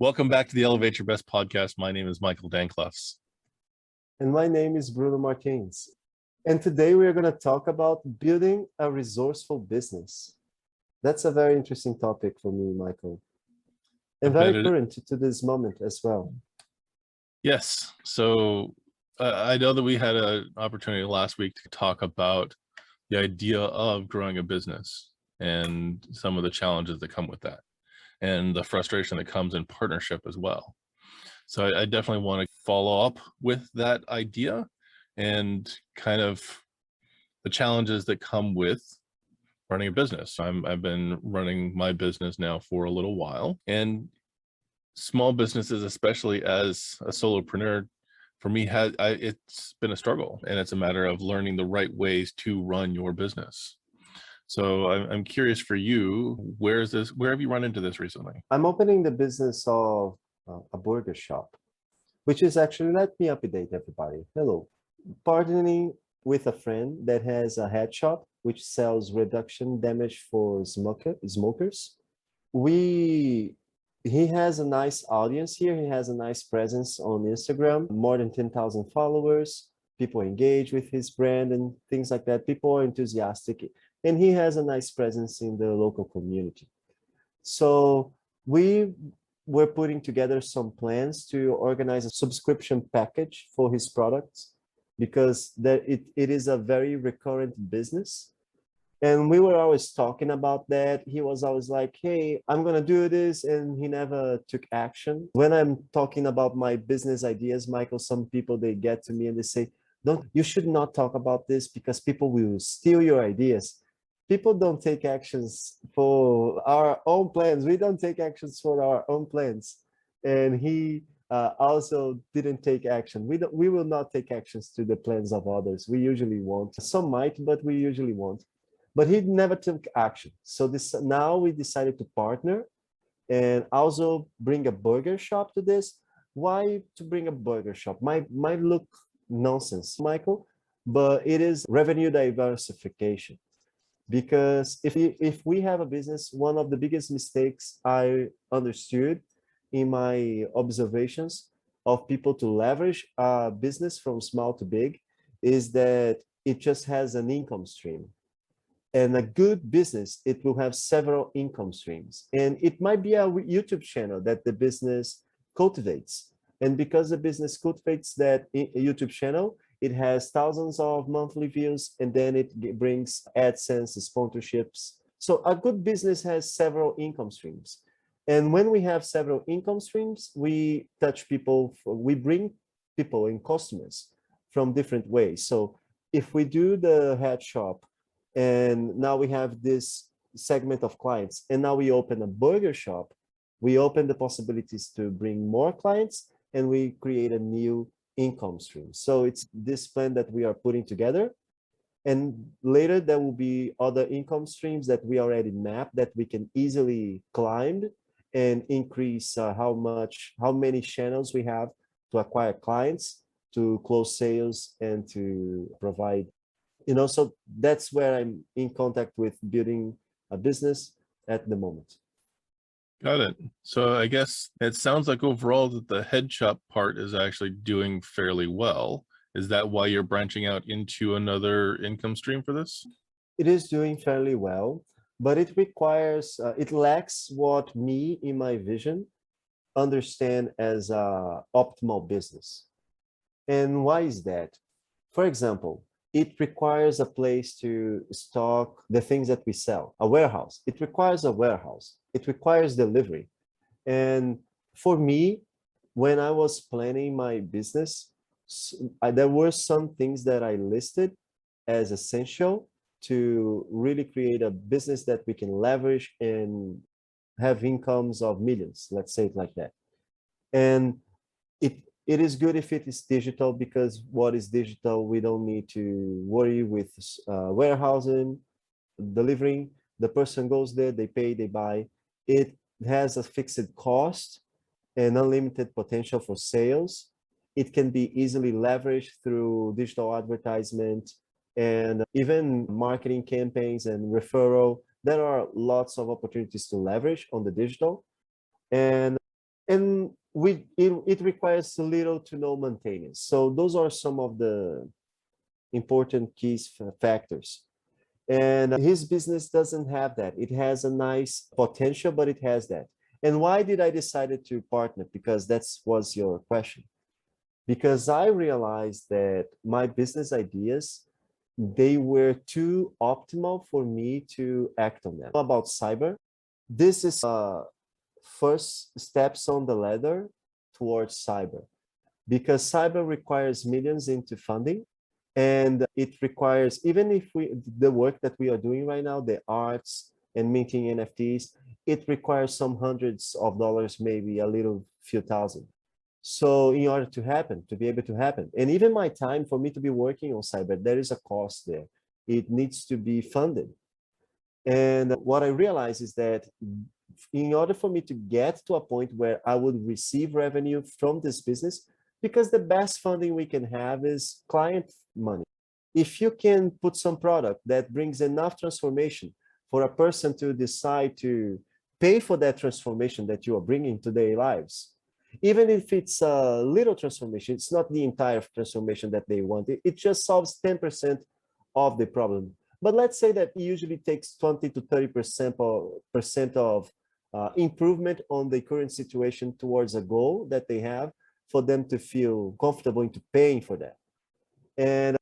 Welcome back to the Elevate Your Best podcast. My name is Michael Danklefs. And my name is Bruno Martins. And today we are going to talk about building a resourceful business. That's a very interesting topic for me, Michael. And very current to this moment as well. Yes. So I know that we had an opportunity last week to talk about the idea of growing a business and some of the challenges that come with that, and the frustration that comes in partnership as well. So I definitely want to follow up with that idea and kind of the challenges that come with running a business. I've been running my business now for a little while, and small businesses, especially as a solopreneur, for me, it's been a struggle, and it's a matter of learning the right ways to run your business. So I'm curious for you, where have you run into this recently? I'm opening the business of a burger shop, which is actually, let me update everybody. Hello. Partnering with a friend that has a head shop, which sells reduction damage for smokers. He has a nice audience here. He has a nice presence on Instagram, more than 10,000 followers. People engage with his brand and things like that. People are enthusiastic, and he has a nice presence in the local community. So we were putting together some plans to organize a subscription package for his products, because it is a very recurrent business. And we were always talking about that. He was always like, hey, I'm going to do this. And he never took action. When I'm talking about my business ideas, Michael, some people, they get to me and they say, you should not talk about this because people will steal your ideas. People don't take actions for our own plans. We don't take actions for our own plans. And he also didn't take action. We will not take actions to the plans of others. We usually won't. Some might, but we usually won't. But he never took action. So now we decided to partner and also bring a burger shop to this. Why to bring a burger shop? Might look nonsense, Michael, but it is revenue diversification. Because if we have a business, one of the biggest mistakes I understood in my observations of people to leverage a business from small to big is that it just has an income stream. And a good business, it will have several income streams. And it might be a YouTube channel that the business cultivates. And because the business cultivates that YouTube channel, it has thousands of monthly views, and then it brings AdSense, sponsorships. So a good business has several income streams. And when we have several income streams, we touch people, we bring people and customers from different ways. So if we do the head shop, and now we have this segment of clients, and now we open a burger shop, we open the possibilities to bring more clients, and we create a new income stream. So it's this plan that we are putting together. And later there will be other income streams that we already mapped that we can easily climb and increase how many channels we have to acquire clients, to close sales, and to provide. So that's where I'm in contact with building a business at the moment. Got it. So I guess it sounds like overall that the head shop part is actually doing fairly well. Is that why you're branching out into another income stream for this? It is doing fairly well, but it requires, it lacks what me, in my vision, understand as a optimal business. And why is that? For example, it requires a place to stock the things that we sell, a warehouse. It requires a warehouse. It requires delivery. And for me, when I was planning my business, there were some things that I listed as essential to really create a business that we can leverage and have incomes of millions, let's say it like that. And it is good if it is digital, because what is digital, we don't need to worry with warehousing, delivering. The person goes there, they pay, they buy. It has a fixed cost and unlimited potential for sales. It can be easily leveraged through digital advertisement and even marketing campaigns and referral. There are lots of opportunities to leverage on the digital. And And it requires little to no maintenance. So those are some of the important keys factors. And his business doesn't have that. It has a nice potential, but it has that. And why did I decide to partner? Because that was your question. Because I realized that my business ideas, they were too optimal for me to act on them. About cyber, this is first steps on the ladder towards cyber, because cyber requires millions into funding. And it requires, even if the work that we are doing right now, the arts and minting NFTs, it requires some hundreds of dollars, maybe a little few thousand. So in order to be able to happen, and even my time for me to be working on cyber, there is a cost there. It needs to be funded. And what I realized is that in order for me to get to a point where I would receive revenue from this business, because the best funding we can have is client money. If you can put some product that brings enough transformation for a person to decide to pay for that transformation that you are bringing to their lives, even if it's a little transformation, it's not the entire transformation that they want. It just solves 10% of the problem. But let's say that it usually takes 20 to 30% of improvement on the current situation towards a goal that they have, for them to feel comfortable into paying for that. And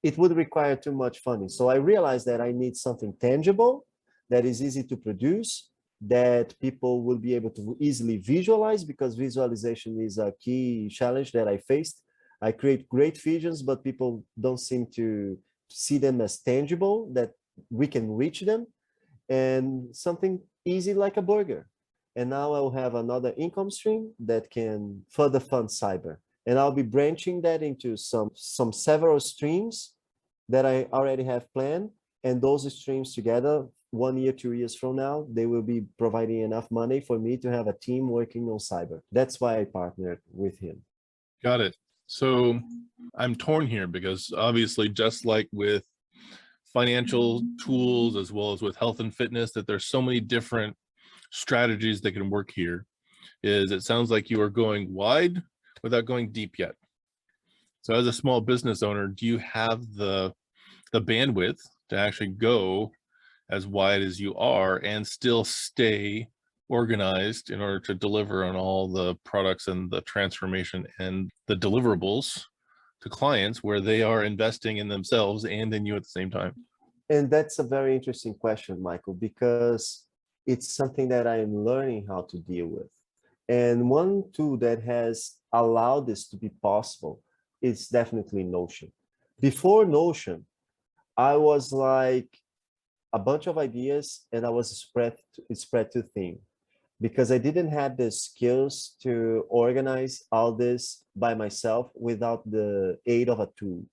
it would require too much funding. So I realized that I need something tangible, that is easy to produce, that people will be able to easily visualize, because visualization is a key challenge that I faced. I create great visions, but people don't seem to see them as tangible, that we can reach them, and something easy like a burger. And now I'll have another income stream that can further fund cyber. And I'll be branching that into several streams that I already have planned. And those streams together, 1 year, 2 years from now, they will be providing enough money for me to have a team working on cyber. That's why I partnered with him. Got it. So I'm torn here, because obviously, just like with financial tools, as well as with health and fitness, that there's so many different strategies that can work here. It sounds like you are going wide without going deep yet. So as a small business owner, do you have the bandwidth to actually go as wide as you are and still stay organized in order to deliver on all the products and the transformation and the deliverables to clients, where they are investing in themselves and in you at the same time? And that's a very interesting question, Michael, because it's something that I am learning how to deal with. And one tool that has allowed this to be possible is definitely Notion. Before Notion, I was like a bunch of ideas, and I was spread too thin, because I didn't have the skills to organize all this by myself without the aid of a tool.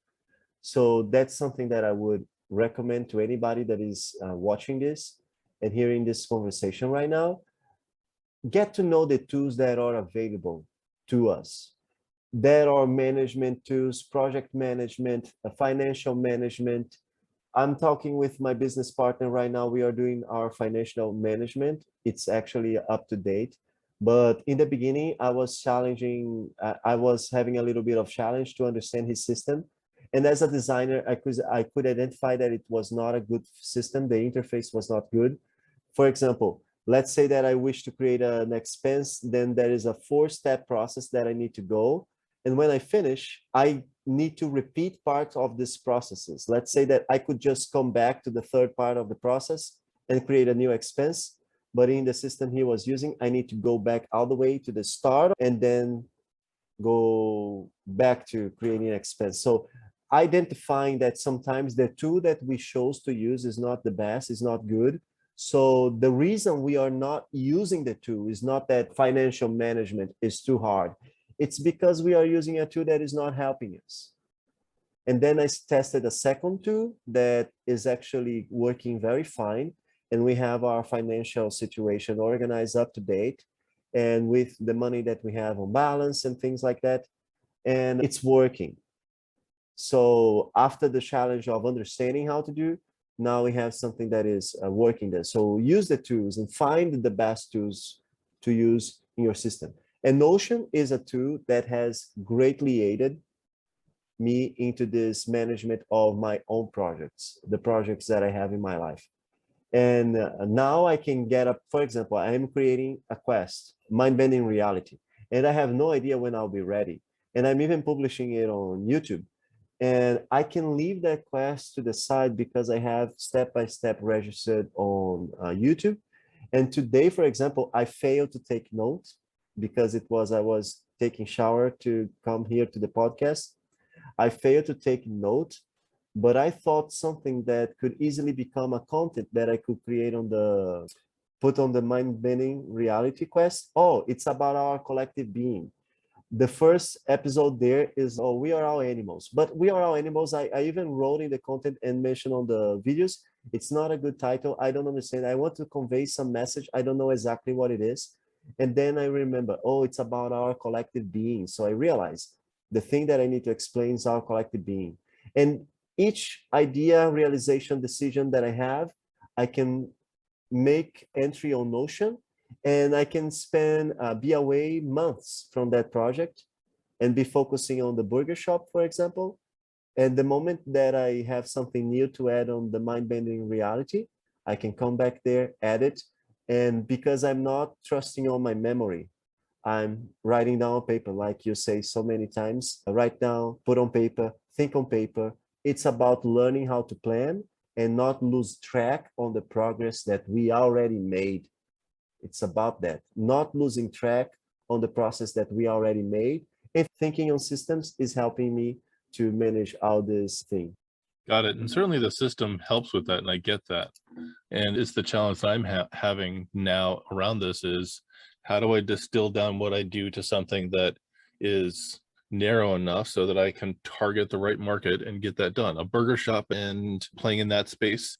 So that's something that I would recommend to anybody that is watching this and hearing this conversation right now. Get to know the tools that are available to us. There are management tools, project management, financial management. I'm talking with my business partner right now. We are doing our financial management. It's actually up to date. But in the beginning, I was having a little bit of challenge to understand his system. And as a designer, I could identify that it was not a good system. The interface was not good. For example, let's say that I wish to create an expense, then there is a 4-step process that I need to go. And when I finish, I need to repeat part of these processes. Let's say that I could just come back to the third part of the process and create a new expense. But in the system he was using, I need to go back all the way to the start and then go back to creating an expense. So identifying that sometimes the tool that we chose to use is not the best, is not good. So the reason we are not using the tool is not that financial management is too hard. It's because we are using a tool that is not helping us. And then I tested a second tool that is actually working very fine. And we have our financial situation organized up to date, and with the money that we have on balance and things like that. And it's working. So after the challenge of understanding how to do, now we have something that is working there. So use the tools and find the best tools to use in your system. And Notion is a tool that has greatly aided me into this management of my own projects, the projects that I have in my life. And now I can get up, for example, I am creating a quest, mind-bending reality, and I have no idea when I'll be ready. And I'm even publishing it on YouTube. And I can leave that quest to the side because I have step-by-step registered on YouTube. And today, for example, I failed to take notes because I was taking shower to come here to the podcast. I failed to take note, but I thought something that could easily become a content that I could create put on the mind-bending reality quest. Oh, it's about our collective being. The first episode there is, oh, we are all animals, but we are all animals. I even wrote in the content and mentioned on the videos, it's not a good title. I don't understand. I want to convey some message. I don't know exactly what it is. And then I remember, oh, it's about our collective being. So I realized the thing that I need to explain is our collective being. And each idea, realization, decision that I have, I can make entry on Notion, and I can be away months from that project and be focusing on the burger shop, for example. And the moment that I have something new to add on the mind-bending reality, I can come back there, add it. And because I'm not trusting on my memory, I'm writing down on paper, like you say so many times, write down, put on paper, think on paper. It's about learning how to plan and not lose track on the progress that we already made. It's about that, not losing track on the process that we already made. And thinking on systems is helping me to manage all this thing. Got it. And certainly the system helps with that, and I get that. And it's the challenge that I'm having now around this is, how do I distill down what I do to something that is narrow enough so that I can target the right market and get that done? A burger shop and playing in that space.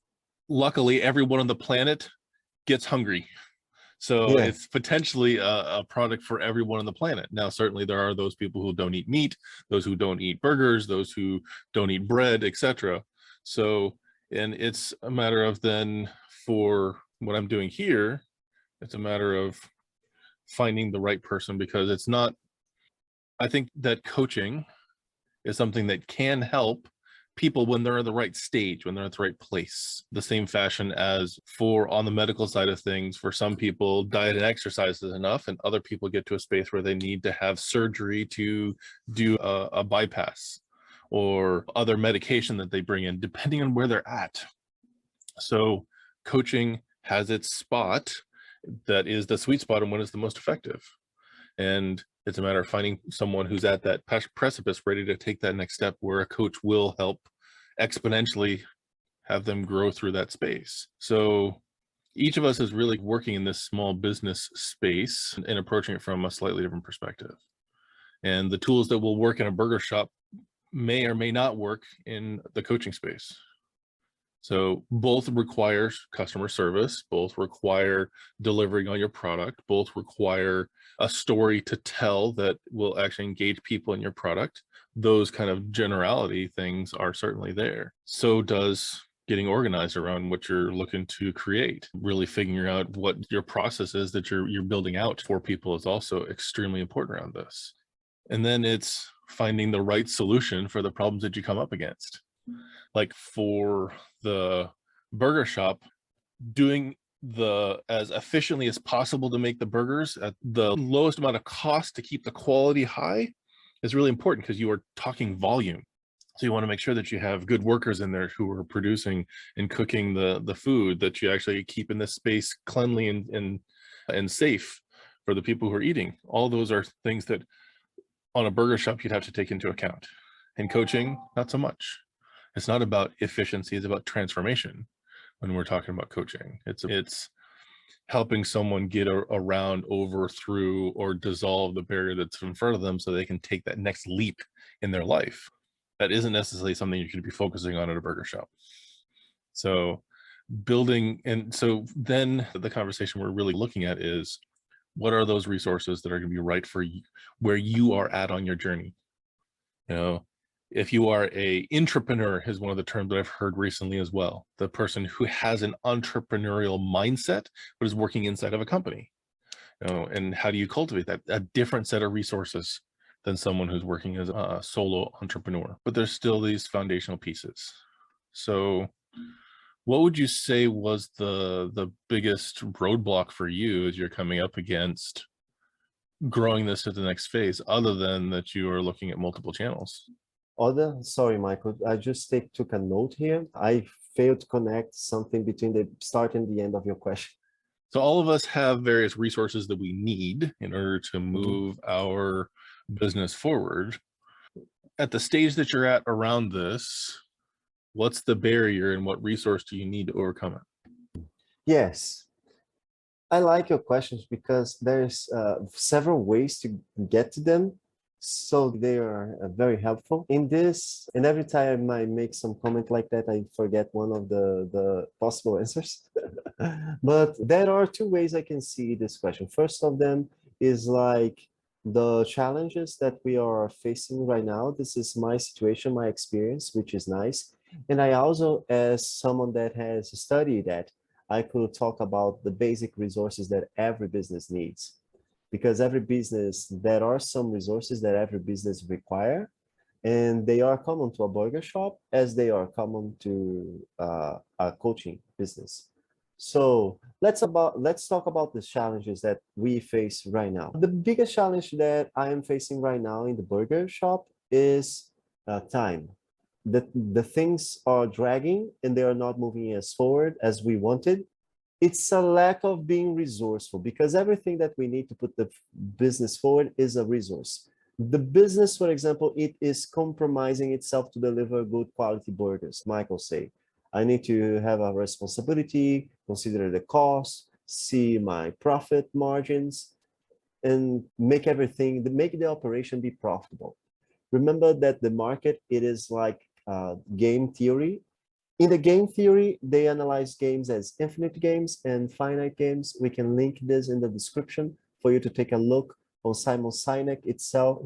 Luckily, everyone on the planet gets hungry. So Yeah. it's potentially a product for everyone on the planet. Now, certainly there are those people who don't eat meat, those who don't eat burgers, those who don't eat bread, etc. So, and it's a matter of then, for what I'm doing here, it's a matter of finding the right person, because it's not, I think that coaching is something that can help people when they're in the right stage, when they're at the right place. The same fashion as for on the medical side of things, for some people, diet and exercise is enough, and other people get to a space where they need to have surgery to do a bypass or other medication that they bring in, depending on where they're at. So coaching has its spot that is the sweet spot and when it's the most effective. And it's a matter of finding someone who's at that precipice, ready to take that next step, where a coach will help exponentially have them grow through that space. So each of us is really working in this small business space and approaching it from a slightly different perspective. And the tools that will work in a burger shop may or may not work in the coaching space. So both require customer service, both require delivering on your product, both require a story to tell that will actually engage people in your product. Those kind of generality things are certainly there. So does getting organized around what you're looking to create. Really figuring out what your process is that you're building out for people is also extremely important around this. And then it's finding the right solution for the problems that you come up against. Like for the burger shop, doing as efficiently as possible to make the burgers at the lowest amount of cost to keep the quality high is really important, because you are talking volume. So you want to make sure that you have good workers in there who are producing and cooking the food, that you actually keep in this space cleanly and safe for the people who are eating. All those are things that on a burger shop you'd have to take into account. In coaching, not so much. It's not about efficiency, it's about transformation. When we're talking about coaching, it's helping someone get around, over, through, or dissolve the barrier that's in front of them, so they can take that next leap in their life. That isn't necessarily something you could be focusing on at a burger shop. So building, and so then the conversation we're really looking at is, what are those resources that are going to be right for you, where you are at on your journey? You know, if you are a intrapreneur, is one of the terms that I've heard recently as well. The person who has an entrepreneurial mindset, but is working inside of a company. And how do you cultivate that? A different set of resources than someone who's working as a solo entrepreneur, but there's still these foundational pieces. So what would you say was the biggest roadblock for you as you're coming up against growing this to the next phase, other than that you are looking at multiple channels? Sorry, Michael, I just took a note here. I failed to connect something between the start and the end of your question. So all of us have various resources that we need in order to move our business forward. At the stage that you're at around this, what's the barrier and what resource do you need to overcome it? Yes, I like your questions because there's several ways to get to them. So they are very helpful in this. And every time I make some comment like that, I forget one of the possible answers. But there are two ways I can see this question. First of them is like the challenges that we are facing right now. This is my situation, my experience, which is nice. And I also, as someone that has studied that, I could talk about the basic resources that every business needs. Because every business, there are some resources that every business require, and they are common to a burger shop as they are common to a coaching business. So let's talk about the challenges that we face right now. The biggest challenge that I am facing right now in the burger shop is time. The things are dragging and they are not moving as forward as we wanted. It's a lack of being resourceful because everything that we need to put the business forward is a resource. The business, for example, it is compromising itself to deliver good quality burgers. Michael say, I need to have a responsibility, consider the cost, see my profit margins, and make the operation be profitable. Remember that the market, it is like game theory. In the game theory, they analyze games as infinite games and finite games. We can link this in the description for you to take a look on Simon Sinek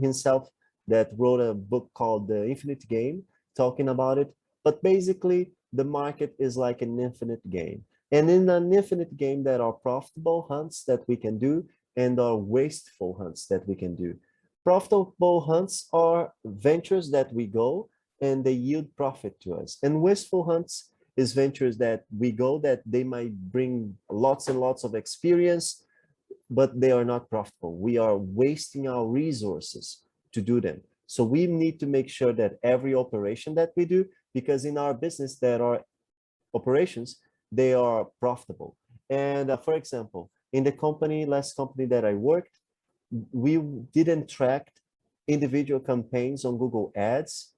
himself that wrote a book called The Infinite Game, talking about it. But basically, the market is like an infinite game. And in an infinite game, there are profitable hunts that we can do and are wasteful hunts that we can do. Profitable hunts are ventures that we go and they yield profit to us. And wasteful hunts is ventures that we go that they might bring lots and lots of experience, but they are not profitable. We are wasting our resources to do them. So we need to make sure that every operation that we do, because in our business there are operations, they are profitable. And for example, in the last company that I worked, we didn't track individual campaigns on Google Ads.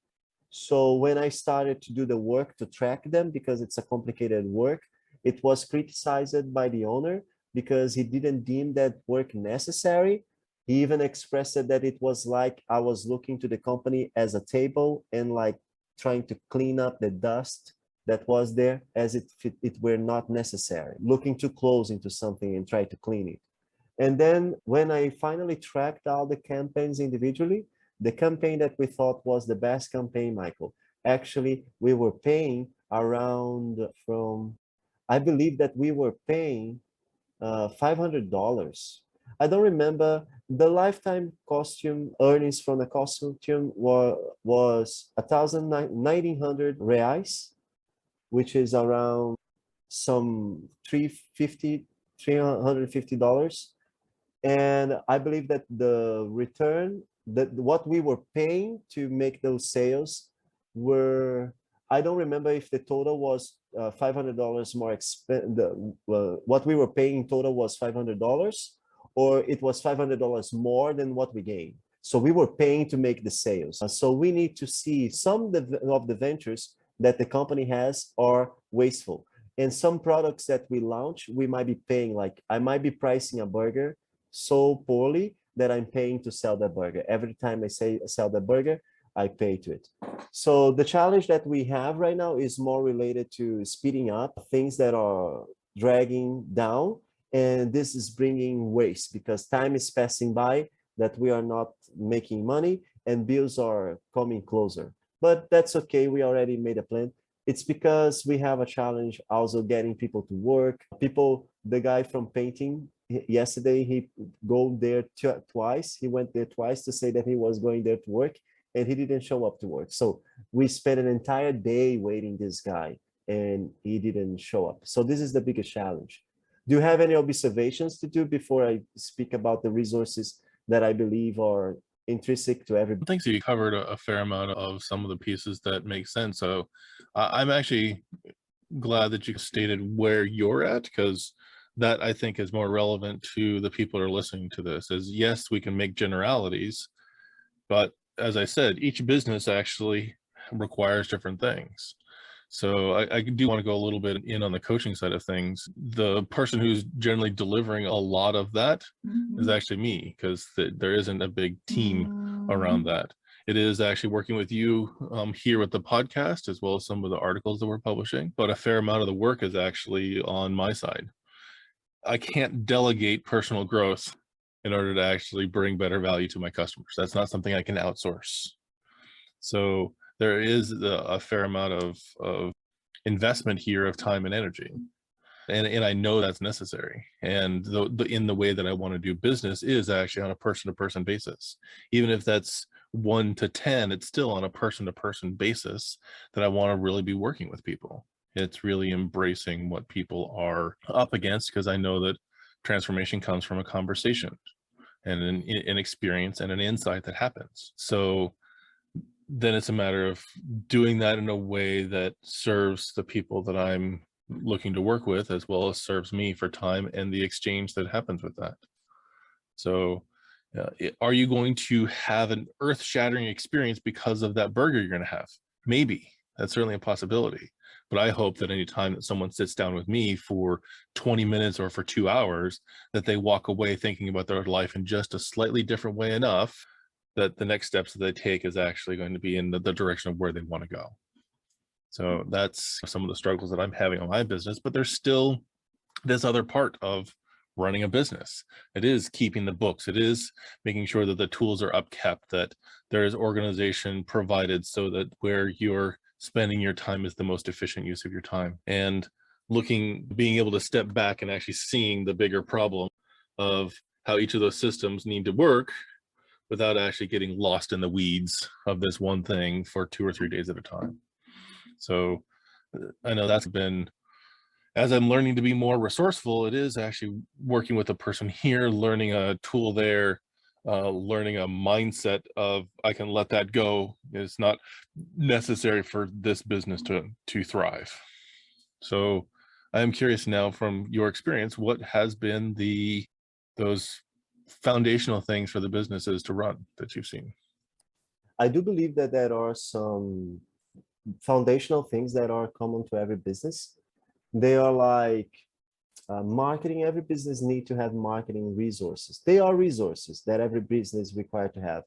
So when I started to do the work to track them, because it's a complicated work, it was criticized by the owner because he didn't deem that work necessary. He even expressed that it was like I was looking to the company as a table and like trying to clean up the dust that was there as it were not necessary, looking too close into something and try to clean it. And then when I finally tracked all the campaigns individually, the campaign that we thought was the best campaign, Michael, actually we were paying around I believe that we were paying $500. I don't remember. The lifetime costume earnings from the costume was 1,900 reais, which is around some $350. And I believe that the return, that what we were paying to make those sales were, I don't remember if the total was $500 more expensive. What we were paying in total was $500, or it was $500 more than what we gained. So we were paying to make the sales. So we need to see some of the ventures that the company has are wasteful. And some products that we launch, we might be paying, like I might be pricing a burger so poorly that I'm paying to sell that burger. Every time I say sell the burger, I pay to it. So the challenge that we have right now is more related to speeding up things that are dragging down. And this is bringing waste because time is passing by that we are not making money and bills are coming closer. But that's okay. We already made a plan. It's because we have a challenge also getting people to work. The guy from painting, yesterday he go there twice. He went there twice to say that he was going there to work, and he didn't show up to work. So we spent an entire day waiting this guy, and he didn't show up. So this is the biggest challenge. Do you have any observations to do before I speak about the resources that I believe are intrinsic to every? I think so. You covered a fair amount of some of the pieces that make sense. So I'm actually glad that you stated where you're at, because that I think is more relevant to the people who are listening to this. Is yes, we can make generalities, but as I said, each business actually requires different things. So I do want to go a little bit in on the coaching side of things. The person who's generally delivering a lot of that is actually me, because there isn't a big team around that. It is actually working with you here with the podcast, as well as some of the articles that we're publishing, but a fair amount of the work is actually on my side. I can't delegate personal growth in order to actually bring better value to my customers. That's not something I can outsource. So there is a fair amount of investment here of time and energy. And I know that's necessary. And in the way that I want to do business is actually on a person-to-person basis. Even if that's 1 to 10, it's still on a person-to-person basis that I want to really be working with people. It's really embracing what people are up against, because I know that transformation comes from a conversation and an experience and an insight that happens. So then it's a matter of doing that in a way that serves the people that I'm looking to work with, as well as serves me for time and the exchange that happens with that. So are you going to have an earth-shattering experience because of that burger you're going to have? Maybe. That's certainly a possibility. But I hope that any time that someone sits down with me for 20 minutes or for 2 hours, that they walk away thinking about their life in just a slightly different way enough that the next steps that they take is actually going to be in the direction of where they want to go. So that's some of the struggles that I'm having on my business, but there's still this other part of running a business. It is keeping the books. It is making sure that the tools are upkept, that there is organization provided so that where you're spending your time is the most efficient use of your time. And being able to step back and actually seeing the bigger problem of how each of those systems need to work without actually getting lost in the weeds of this one thing for 2 or 3 days at a time. So I know that's been, as I'm learning to be more resourceful, it is actually working with a person here, learning a tool there, learning a mindset of I can let that go. It's not necessary for this business to thrive. So I'm curious now, from your experience, what has been those foundational things for the businesses to run that you've seen? I do believe that there are some foundational things that are common to every business. They are like marketing. Every business need to have marketing resources. They are resources that every business is required to have.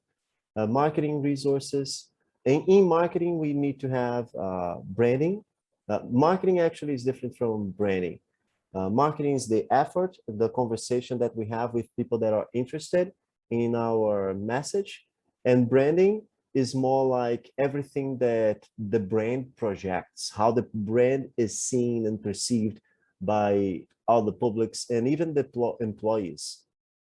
Marketing resources. And in marketing, we need to have branding. Marketing actually is different from branding. Marketing is the effort, the conversation that we have with people that are interested in our message. And branding is more like everything that the brand projects, how the brand is seen and perceived by all the publics and even the employees.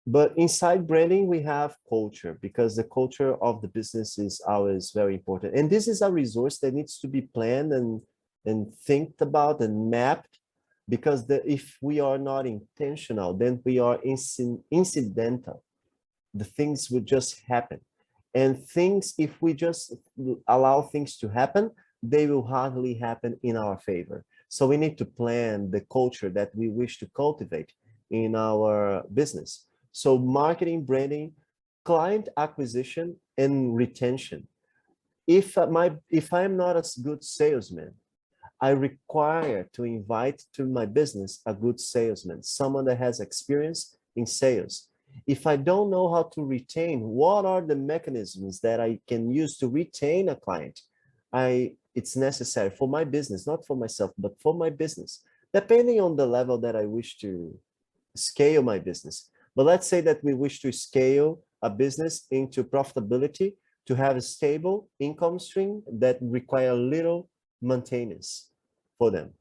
But inside branding, we have culture, because the culture of the business is always very important. And this is a resource that needs to be planned and think about and mapped, because if we are not intentional, then we are incidental. The things will just happen. And things, if we just allow things to happen, they will hardly happen in our favor. So we need to plan the culture that we wish to cultivate in our business. So marketing, branding, client acquisition, and retention. If I'm not a good salesman, I require to invite to my business a good salesman, someone that has experience in sales. If I don't know how to retain, what are the mechanisms that I can use to retain a client? It's necessary for my business, not for myself, but for my business, depending on the level that I wish to scale my business. But let's say that we wish to scale a business into profitability, to have a stable income stream that require little maintenance for them.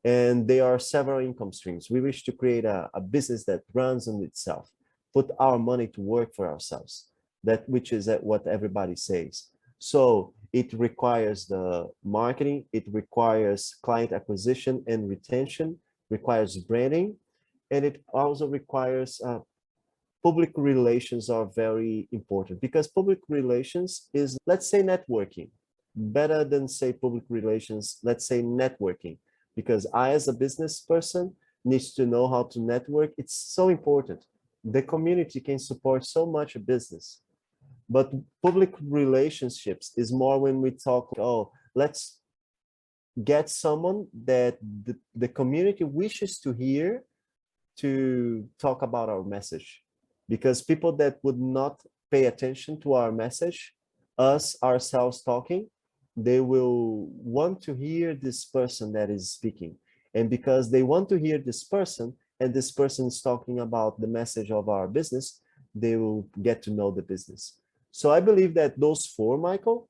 And there are several income streams. We wish to create a business that runs on itself, put our money to work for ourselves, that which is what everybody says. So it requires the marketing, it requires client acquisition and retention, requires branding, and it also requires public relations are very important, because public relations is, let's say, networking. Better than say public relations, let's say networking, because I, as a business person, needs to know how to network. It's so important. The community can support so much a business, but public relationships is more when we talk, oh, let's get someone that the community wishes to hear to talk about our message, because people that would not pay attention to our message, us ourselves talking, they will want to hear this person that is speaking. And because they want to hear this person, and this person is talking about the message of our business, they will get to know the business. So I believe that those four, Michael,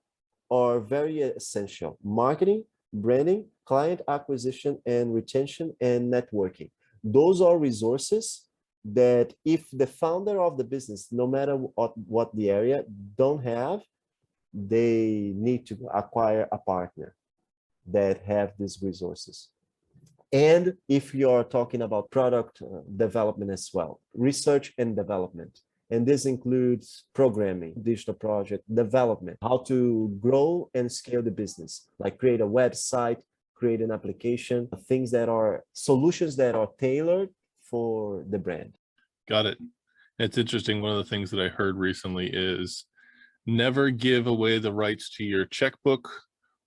are very essential: marketing, branding, client acquisition and retention, and networking. Those are resources that if the founder of the business, no matter what the area, don't have, they need to acquire a partner that have these resources. And if you're talking about product development as well, research and development, and this includes programming, digital project development, how to grow and scale the business, like create a website, create an application, things that are solutions that are tailored for the brand. Got it. It's interesting. One of the things that I heard recently is never give away the rights to your checkbook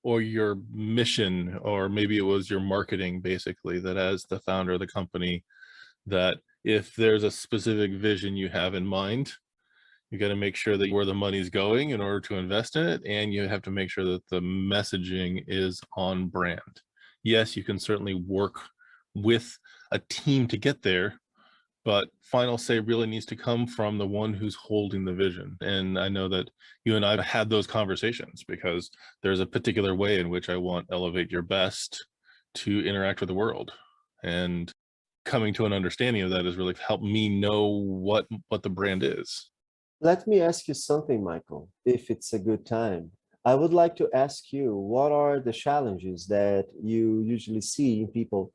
or your mission, or maybe it was your marketing, basically, that as the founder of the company, that if there's a specific vision you have in mind, you got to make sure that where the money's going in order to invest in it, and you have to make sure that the messaging is on brand. Yes, you can certainly work with a team to get there, but final say really needs to come from the one who's holding the vision. And I know that you and I have had those conversations, because there's a particular way in which I want Elevate Your Best to interact with the world. And coming to an understanding of that has really helped me know what the brand is. Let me ask you something, Michael, if it's a good time. I would like to ask you, what are the challenges that you usually see in people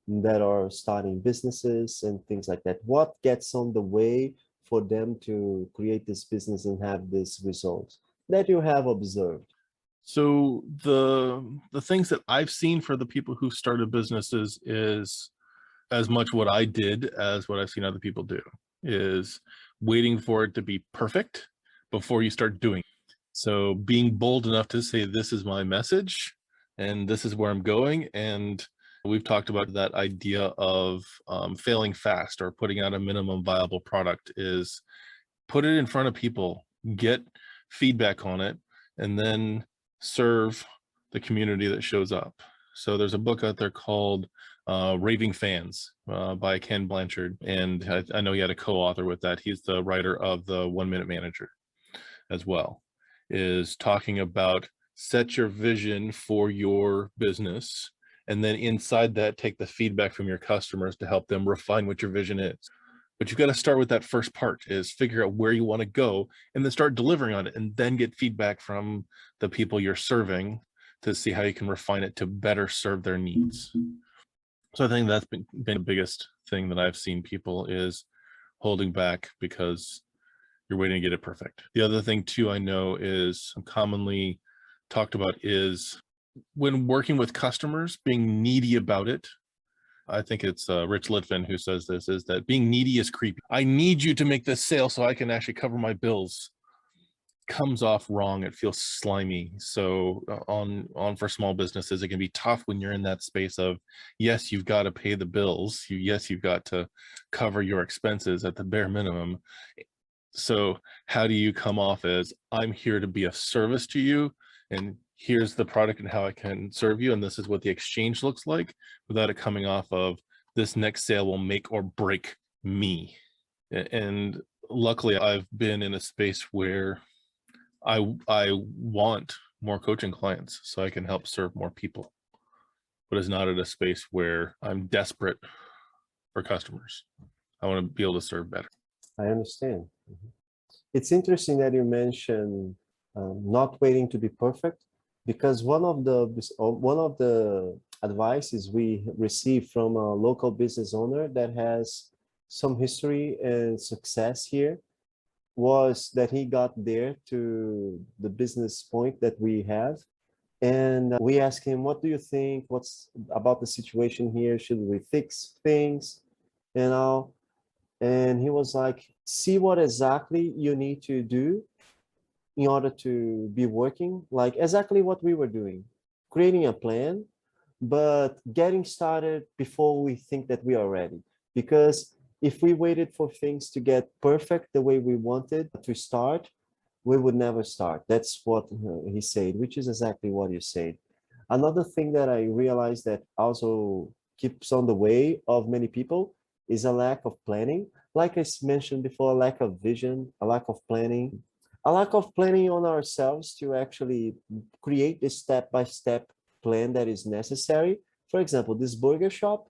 that are starting businesses and things like that? What gets on the way for them to create this business and have this result that you have observed? So the things that I've seen for the people who started businesses is as much what I did as what I've seen other people do, is waiting for it to be perfect before you start doing it. So being bold enough to say, this is my message and this is where I'm going. And we've talked about that idea of failing fast, or putting out a minimum viable product, is put it in front of people, get feedback on it, and then serve the community that shows up. So there's a book out there called Raving Fans by Ken Blanchard. And I know he had a co-author with that. He's the writer of the 1 Minute Manager as well, is talking about set your vision for your business, and then inside that, take the feedback from your customers to help them refine what your vision is. But you've got to start with that first part, is figure out where you want to go and then start delivering on it, and then get feedback from the people you're serving to see how you can refine it to better serve their needs. So I think that's been the biggest thing that I've seen people is holding back because you're waiting to get it perfect. The other thing too, I know is commonly talked about, is when working with customers, being needy about it. I think it's Rich Litvin who says this, is that being needy is creepy. I need you to make this sale so I can actually cover my bills. Comes off wrong. It feels slimy. So on for small businesses, it can be tough when you're in that space of, yes, you've got to pay the bills. Yes, you've got to cover your expenses at the bare minimum. So how do you come off as, I'm here to be of service to you, and here's the product and how I can serve you, and this is what the exchange looks like, without it coming off of, this next sale will make or break me. And luckily I've been in a space where I want more coaching clients so I can help serve more people. but it's not at a space where I'm desperate for customers. I want to be able to serve better. I understand. It's interesting that you mentioned not waiting to be perfect, because one of the advices we received from a local business owner that has some history and success here was that he got there to the business point that we have. And we asked him, what do you think? What's about the situation here? Should we fix things? You know, and he was like, see what exactly you need to do in order to be working, like exactly what we were doing, creating a plan, but getting started before we think that we are ready. Because if we waited for things to get perfect the way we wanted to start, we would never start. That's what he said, which is exactly what you said. Another thing that I realized that also keeps on the way of many people is a lack of planning. Like I mentioned before, a lack of vision, a lack of planning, a lack of planning on ourselves to actually create the step-by-step plan that is necessary. For example, this burger shop,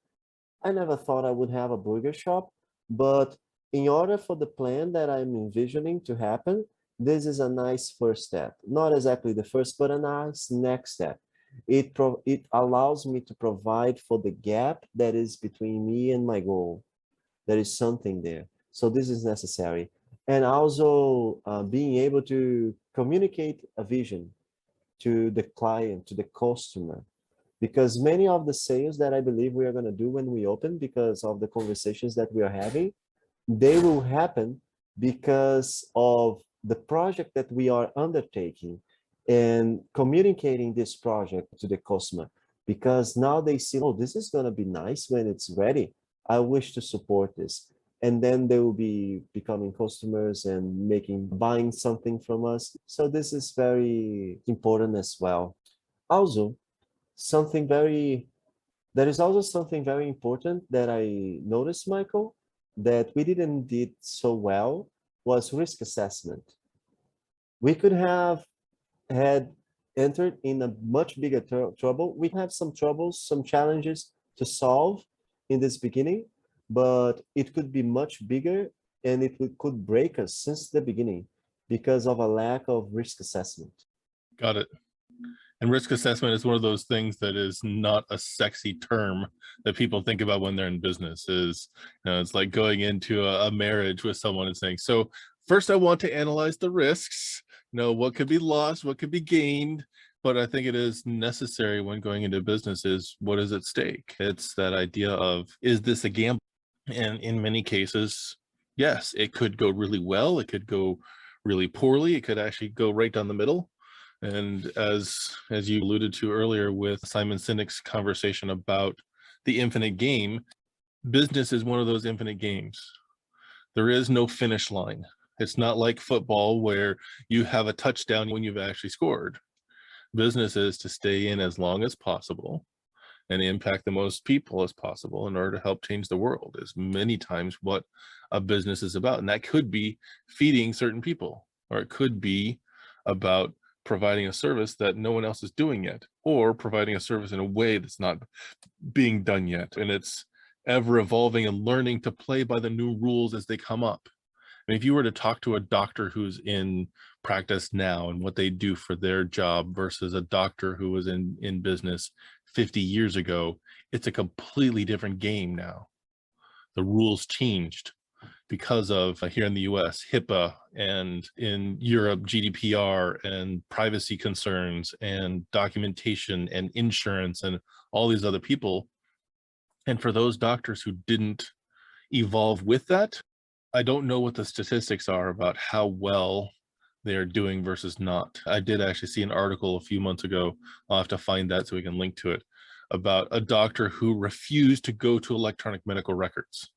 I never thought I would have a burger shop, but in order for the plan that I'm envisioning to happen, this is a nice first step. Not exactly the first, but a nice next step. It allows me to provide for the gap that is between me and my goal. There is something there. So this is necessary. And also being able to communicate a vision to the client, to the customer, because many of the sales that I believe we are going to do when we open, because of the conversations that we are having, they will happen because of the project that we are undertaking and communicating this project to the customer, because now they see, oh, this is going to be nice when it's ready. I wish to support this. And then they will be becoming customers and buying something from us. So this is very important as well. Also, there is also something very important that I noticed, Michael, that we didn't did so well was risk assessment. We could have had entered in a much bigger trouble. We have some troubles, some challenges to solve in this beginning, but it could be much bigger and could break us since the beginning because of a lack of risk assessment. Got it. And risk assessment is one of those things that is not a sexy term that people think about when they're in business. It's like going into a marriage with someone and saying, so first I want to analyze the risks, what could be lost, what could be gained. But I think it is necessary when going into business is what is at stake. It's that idea of, is this a gamble? And in many cases, yes, it could go really well. It could go really poorly. It could actually go right down the middle. And as you alluded to earlier with Simon Sinek's conversation about the infinite game, business is one of those infinite games. There is no finish line. It's not like football where you have a touchdown when you've actually scored. Business is to stay in as long as possible and impact the most people as possible in order to help change the world, is many times what a business is about. And that could be feeding certain people, or it could be about providing a service that no one else is doing yet, or providing a service in a way that's not being done yet. And it's ever evolving and learning to play by the new rules as they come up. I mean, if you were to talk to a doctor who's in practice now and what they do for their job versus a doctor who was in business 50 years ago, it's a completely different game now. The rules changed because of, here in the US, HIPAA, and in Europe, GDPR, and privacy concerns, and documentation, and insurance, and all these other people. And for those doctors who didn't evolve with that, I don't know what the statistics are about how well they're doing versus not. I did actually see an article a few months ago, I'll have to find that so we can link to it, about a doctor who refused to go to electronic medical records.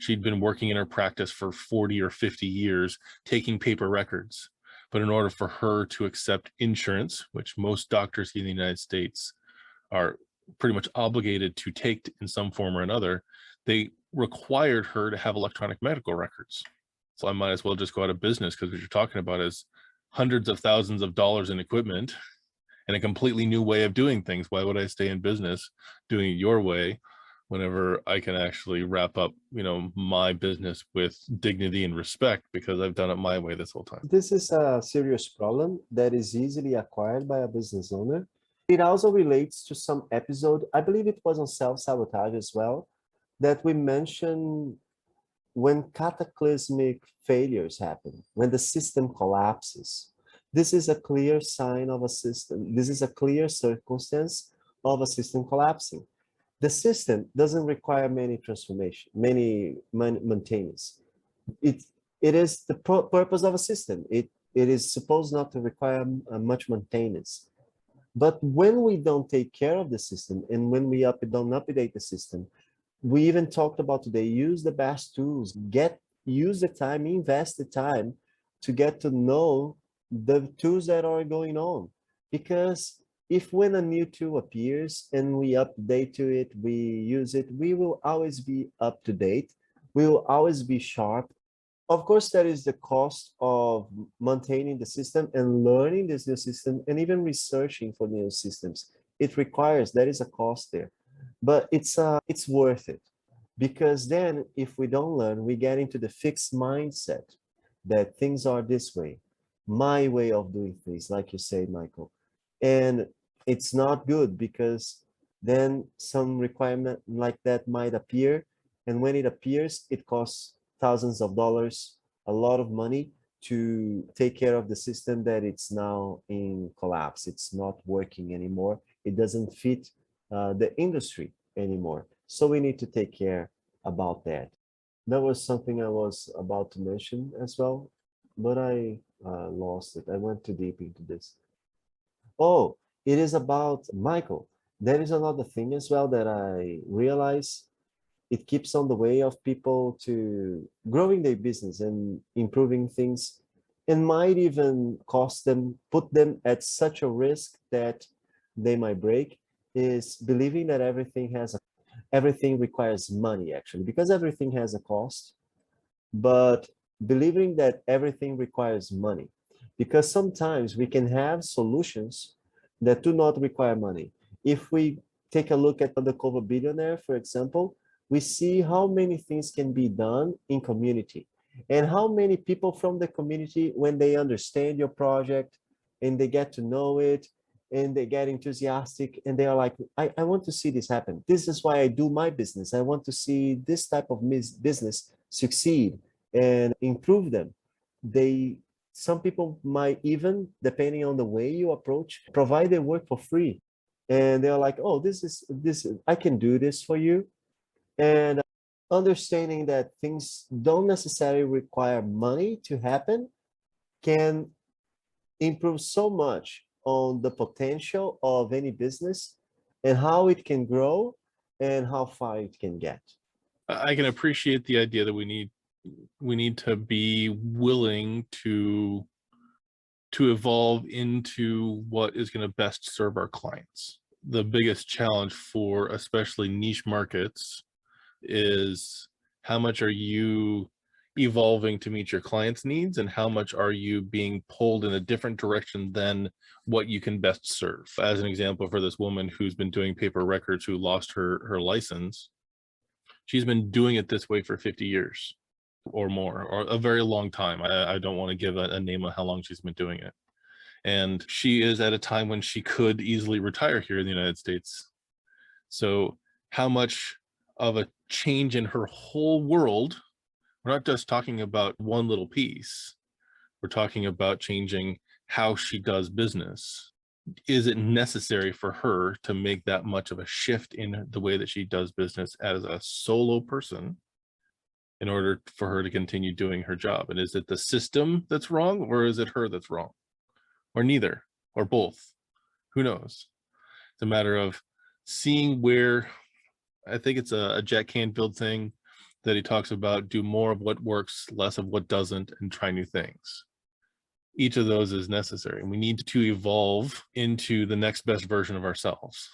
She'd been working in her practice for 40 or 50 years, taking paper records. But in order for her to accept insurance, which most doctors in the United States are pretty much obligated to take in some form or another, they required her to have electronic medical records. So I might as well just go out of business, because what you're talking about is hundreds of thousands of dollars in equipment and a completely new way of doing things. Why would I stay in business doing it your way whenever I can actually wrap up, my business with dignity and respect because I've done it my way this whole time? This is a serious problem that is easily acquired by a business owner. It also relates to some episode, I believe it was on self-sabotage as well, that we mentioned when cataclysmic failures happen, when the system collapses. This is a clear sign of a system. This is a clear circumstance of a system collapsing. The system doesn't require many transformation, many maintenance. It is the purpose of a system. It is supposed not to require much maintenance. But when we don't take care of the system and when we don't update the system, we even talked about today, use the best tools, use the time, invest the time to get to know the tools that are going on. Because if when a new tool appears and we update to it, we use it, we will always be up to date. We will always be sharp. Of course, there is the cost of maintaining the system and learning this new system and even researching for new systems. It requires, there is a cost there, but it's worth it, because then if we don't learn, we get into the fixed mindset that things are this way, my way of doing things, like you say, Michael. And it's not good, because then some requirement like that might appear. And when it appears, it costs thousands of dollars, a lot of money to take care of the system that it's now in collapse. It's not working anymore. It doesn't fit the industry anymore. So we need to take care about that. That was something I was about to mention as well, but I lost it. I went too deep into this. Oh, it is about Michael. There is another thing as well that I realize. It keeps on the way of people to growing their business and improving things, and might even cost them, put them at such a risk that they might break, is believing that everything requires money, actually, because everything has a cost, but believing that everything requires money, because sometimes we can have solutions that do not require money. If we take a look at the Cover Billionaire, for example, we see how many things can be done in community, and how many people from the community, when they understand your project and they get to know it and they get enthusiastic and they are like, I want to see this happen. This is why I do my business. I want to see this type of business succeed and improve them. Some people might even, depending on the way you approach, provide their work for free. And they're like, oh, I can do this for you. And understanding that things don't necessarily require money to happen can improve so much on the potential of any business and how it can grow and how far it can get. I can appreciate the idea that we need to be willing to evolve into what is going to best serve our clients. The biggest challenge for especially niche markets is how much are you evolving to meet your clients' needs, and how much are you being pulled in a different direction than what you can best serve. As an example, for this woman who's been doing paper records, who lost her license, she's been doing it this way for 50 years or more, or a very long time. I don't want to give a name of how long she's been doing it. And she is at a time when she could easily retire here in the United States. So how much of a change in her whole world, we're not just talking about one little piece, we're talking about changing how she does business. Is it necessary for her to make that much of a shift in the way that she does business as a solo person in order for her to continue doing her job? And is it the system that's wrong, or is it her that's wrong, or neither, or both? Who knows? It's a matter of seeing where, I think it's a Jack Canfield thing that he talks about: do more of what works, less of what doesn't, and try new things. Each of those is necessary. We need to evolve into the next best version of ourselves.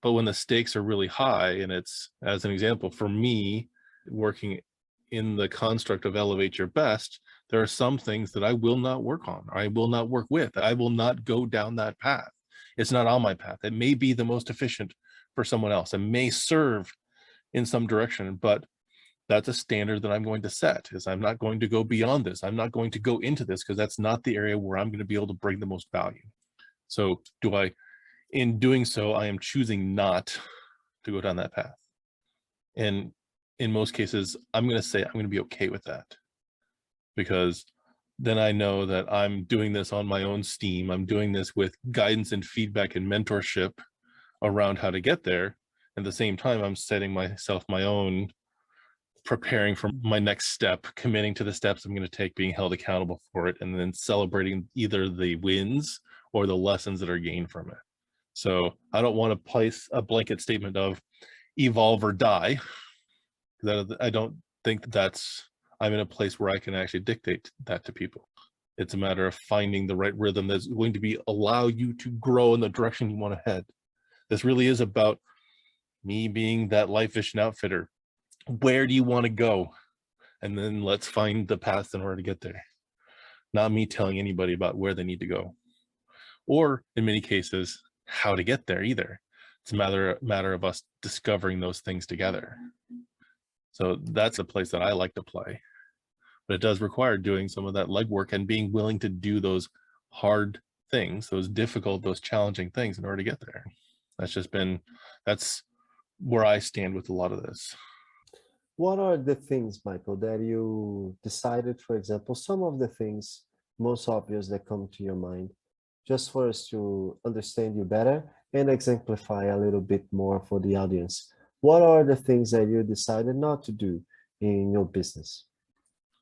But when the stakes are really high, and it's, as an example, for me, working in the construct of Elevate Your Best, there are some things that I will not work on, or I will not work with. I will not go down that path. It's not on my path. It may be the most efficient for someone else. It may serve in some direction, but that's a standard that I'm going to set. Is I'm not going to go beyond this. I'm not going to go into this because that's not the area where I'm going to be able to bring the most value. So in doing so, I am choosing not to go down that path. And in most cases, I'm going to say I'm going to be okay with that, because then I know that I'm doing this on my own steam. I'm doing this with guidance and feedback and mentorship around how to get there. At the same time, I'm setting myself my own, preparing for my next step, committing to the steps I'm going to take, being held accountable for it, and then celebrating either the wins or the lessons that are gained from it. So I don't want to place a blanket statement of evolve or die, because I don't think I'm in a place where I can actually dictate that to people. It's a matter of finding the right rhythm that's going to allow you to grow in the direction you want to head. This really is about me being that life vision outfitter. Where do you want to go? And then let's find the path in order to get there. Not me telling anybody about where they need to go, or in many cases, how to get there either. It's a matter of us discovering those things together. So that's a place that I like to play, but it does require doing some of that legwork and being willing to do those hard things, those difficult, those challenging things in order to get there. That's where I stand with a lot of this. What are the things, Michael, that you decided, for example, some of the things most obvious that come to your mind, just for us to understand you better and exemplify a little bit more for the audience? What are the things that you decided not to do in your business?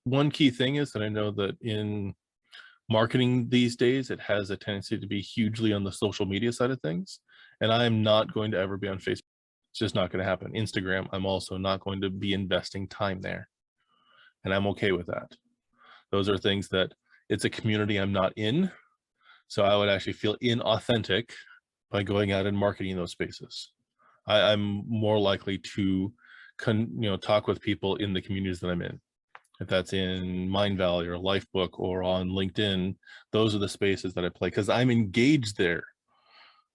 One key thing is that I know that in marketing these days, it has a tendency to be hugely on the social media side of things. And I am not going to ever be on Facebook. It's just not going to happen. Instagram, I'm also not going to be investing time there. And I'm okay with that. Those are things that it's a community I'm not in. So I would actually feel inauthentic by going out and marketing those spaces. I'm more likely to talk with people in the communities that I'm in. If that's in Mind Valley or Lifebook or on LinkedIn, those are the spaces that I play because I'm engaged there.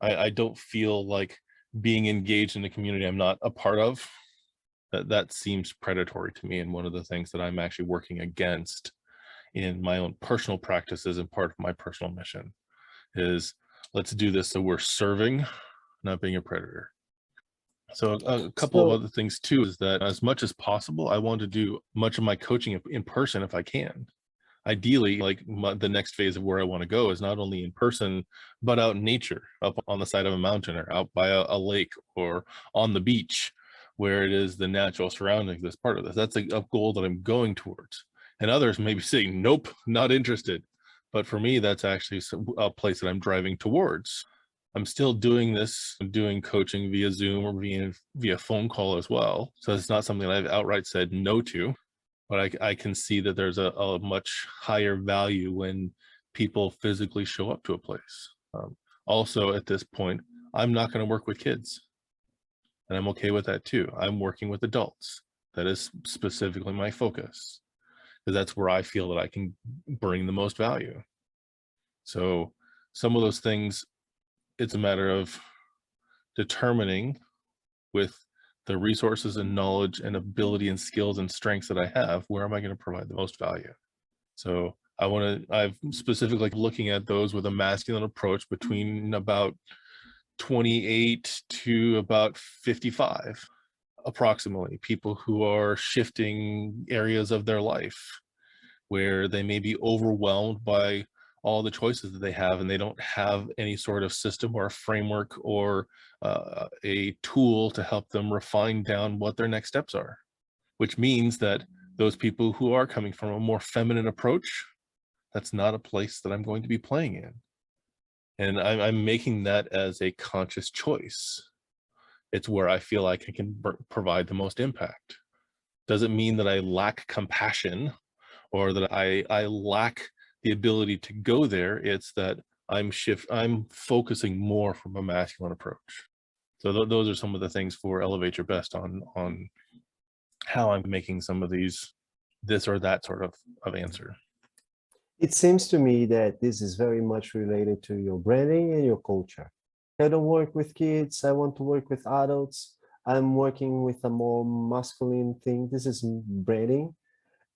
I don't feel like being engaged in a community I'm not a part of. That seems predatory to me. And one of the things that I'm actually working against in my own personal practices and part of my personal mission is let's do this so we're serving, not being a predator. So a couple of other things too is that as much as possible, I want to do much of my coaching in person if I can. Ideally, like the next phase of where I want to go is not only in person, but out in nature, up on the side of a mountain or out by a lake or on the beach, where it is the natural surroundings that's part of this. That's a goal that I'm going towards. And others may be saying, nope, not interested. But for me, that's actually a place that I'm driving towards. I'm still doing this, doing coaching via Zoom or via phone call as well. So it's not something that I've outright said no to, but I can see that there's a much higher value when people physically show up to a place. Also, at this point, I'm not going to work with kids, and I'm okay with that too. I'm working with adults. That is specifically my focus, because that's where I feel that I can bring the most value. So some of those things, it's a matter of determining with the resources and knowledge and ability and skills and strengths that I have, where am I going to provide the most value? So I'm specifically looking at those with a masculine approach between about 28 to about 55, approximately, people who are shifting areas of their life where they may be overwhelmed by all the choices that they have, and they don't have any sort of system or a framework or a tool to help them refine down what their next steps are, which means that those people who are coming from a more feminine approach, that's not a place that I'm going to be playing in. And I'm making that as a conscious choice. It's where I feel like I can provide the most impact. Doesn't mean that I lack compassion or that I lack the ability to go there. It's that I'm focusing more from a masculine approach. So those are some of the things for Elevate Your Best on how I'm making some of this or that sort of answer. It seems to me that this is very much related to your branding and your culture. I don't work with kids. I want to work with adults. I'm working with a more masculine thing. This is branding.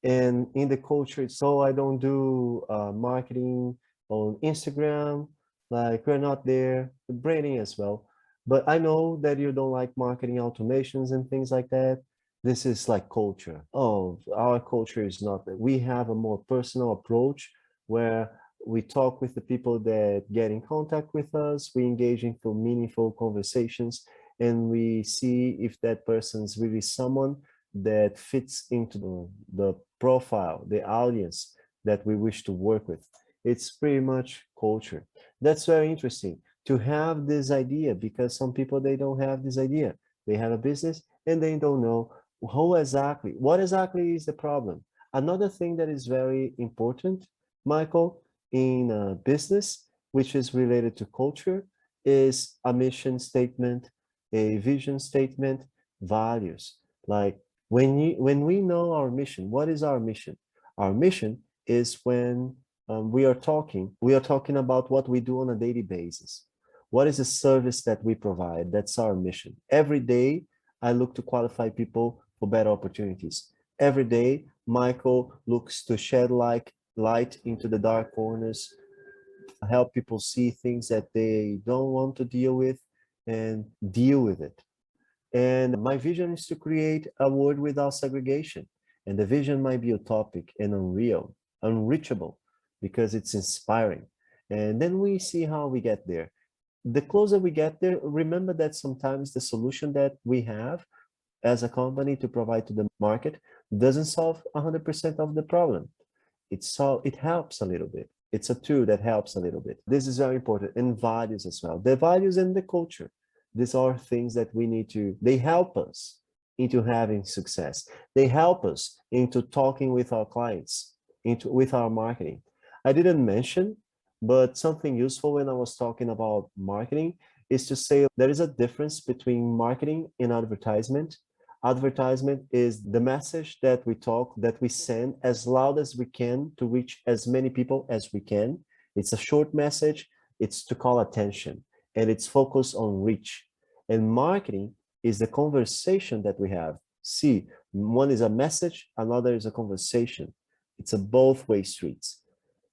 And in the culture, so I don't do marketing on Instagram. Like we're not there, branding as well. But I know that you don't like marketing automations and things like that. This is like culture. Oh, our culture is not that. We have a more personal approach where we talk with the people that get in contact with us. We engage in through meaningful conversations, and we see if that person's really someone that fits into the profile, the audience that we wish to work with. It's pretty much culture. That's very interesting to have this idea, because some people, they don't have this idea. They have a business and they don't know what exactly is the problem. Another thing that is very important, Michael, in a business, which is related to culture, is a mission statement, a vision statement, values. Like when we know our mission, what is our mission? Our mission is when we are talking about what we do on a daily basis. What is the service that we provide? That's our mission. Every day, I look to qualify people for better opportunities. Every day, Michael looks to shed light into the dark corners, help people see things that they don't want to deal with and deal with it. And my vision is to create a world without segregation. And the vision might be utopic and unreal, unreachable, because it's inspiring. And then we see how we get there. The closer we get there, remember that sometimes the solution that we have as a company to provide to the market doesn't solve 100% of the problem. It helps a little bit. It's a tool that helps a little bit. This is very important. And values as well. The values and the culture. These are things that we need to, they help us into having success. They help us into talking with our clients, with our marketing. I didn't mention, but something useful when I was talking about marketing is to say there is a difference between marketing and advertisement. Advertisement is the message that we send as loud as we can to reach as many people as we can. It's a short message. It's to call attention, and it's focused on reach. And marketing is the conversation that we have. See, one is a message, another is a conversation. It's a both-way streets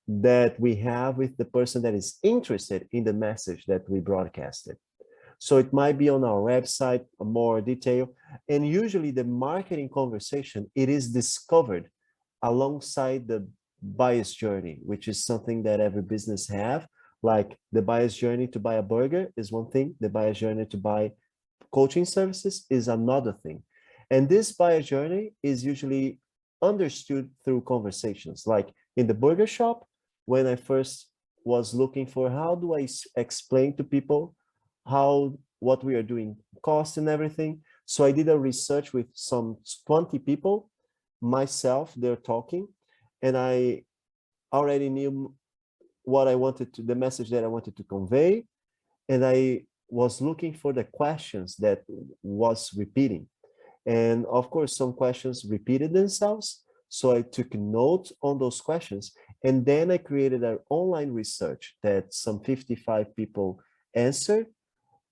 that we have with the person that is interested in the message that we broadcasted. So it might be on our website, more detail. And usually the marketing conversation, it is discovered alongside the buyer's journey, which is something that every business have. Like the buyer's journey to buy a burger is one thing. The buyer's journey to buy coaching services is another thing. And this buyer journey is usually understood through conversations. Like in the burger shop, when I first was looking for how do I explain to people what we are doing, cost and everything. So I did a research with some 20 people, myself, they're talking, and I already knew what I wanted to, the message that I wanted to convey. And I was looking for the questions that was repeating. And of course, some questions repeated themselves. So I took note on those questions. And then I created an online research that some 55 people answered,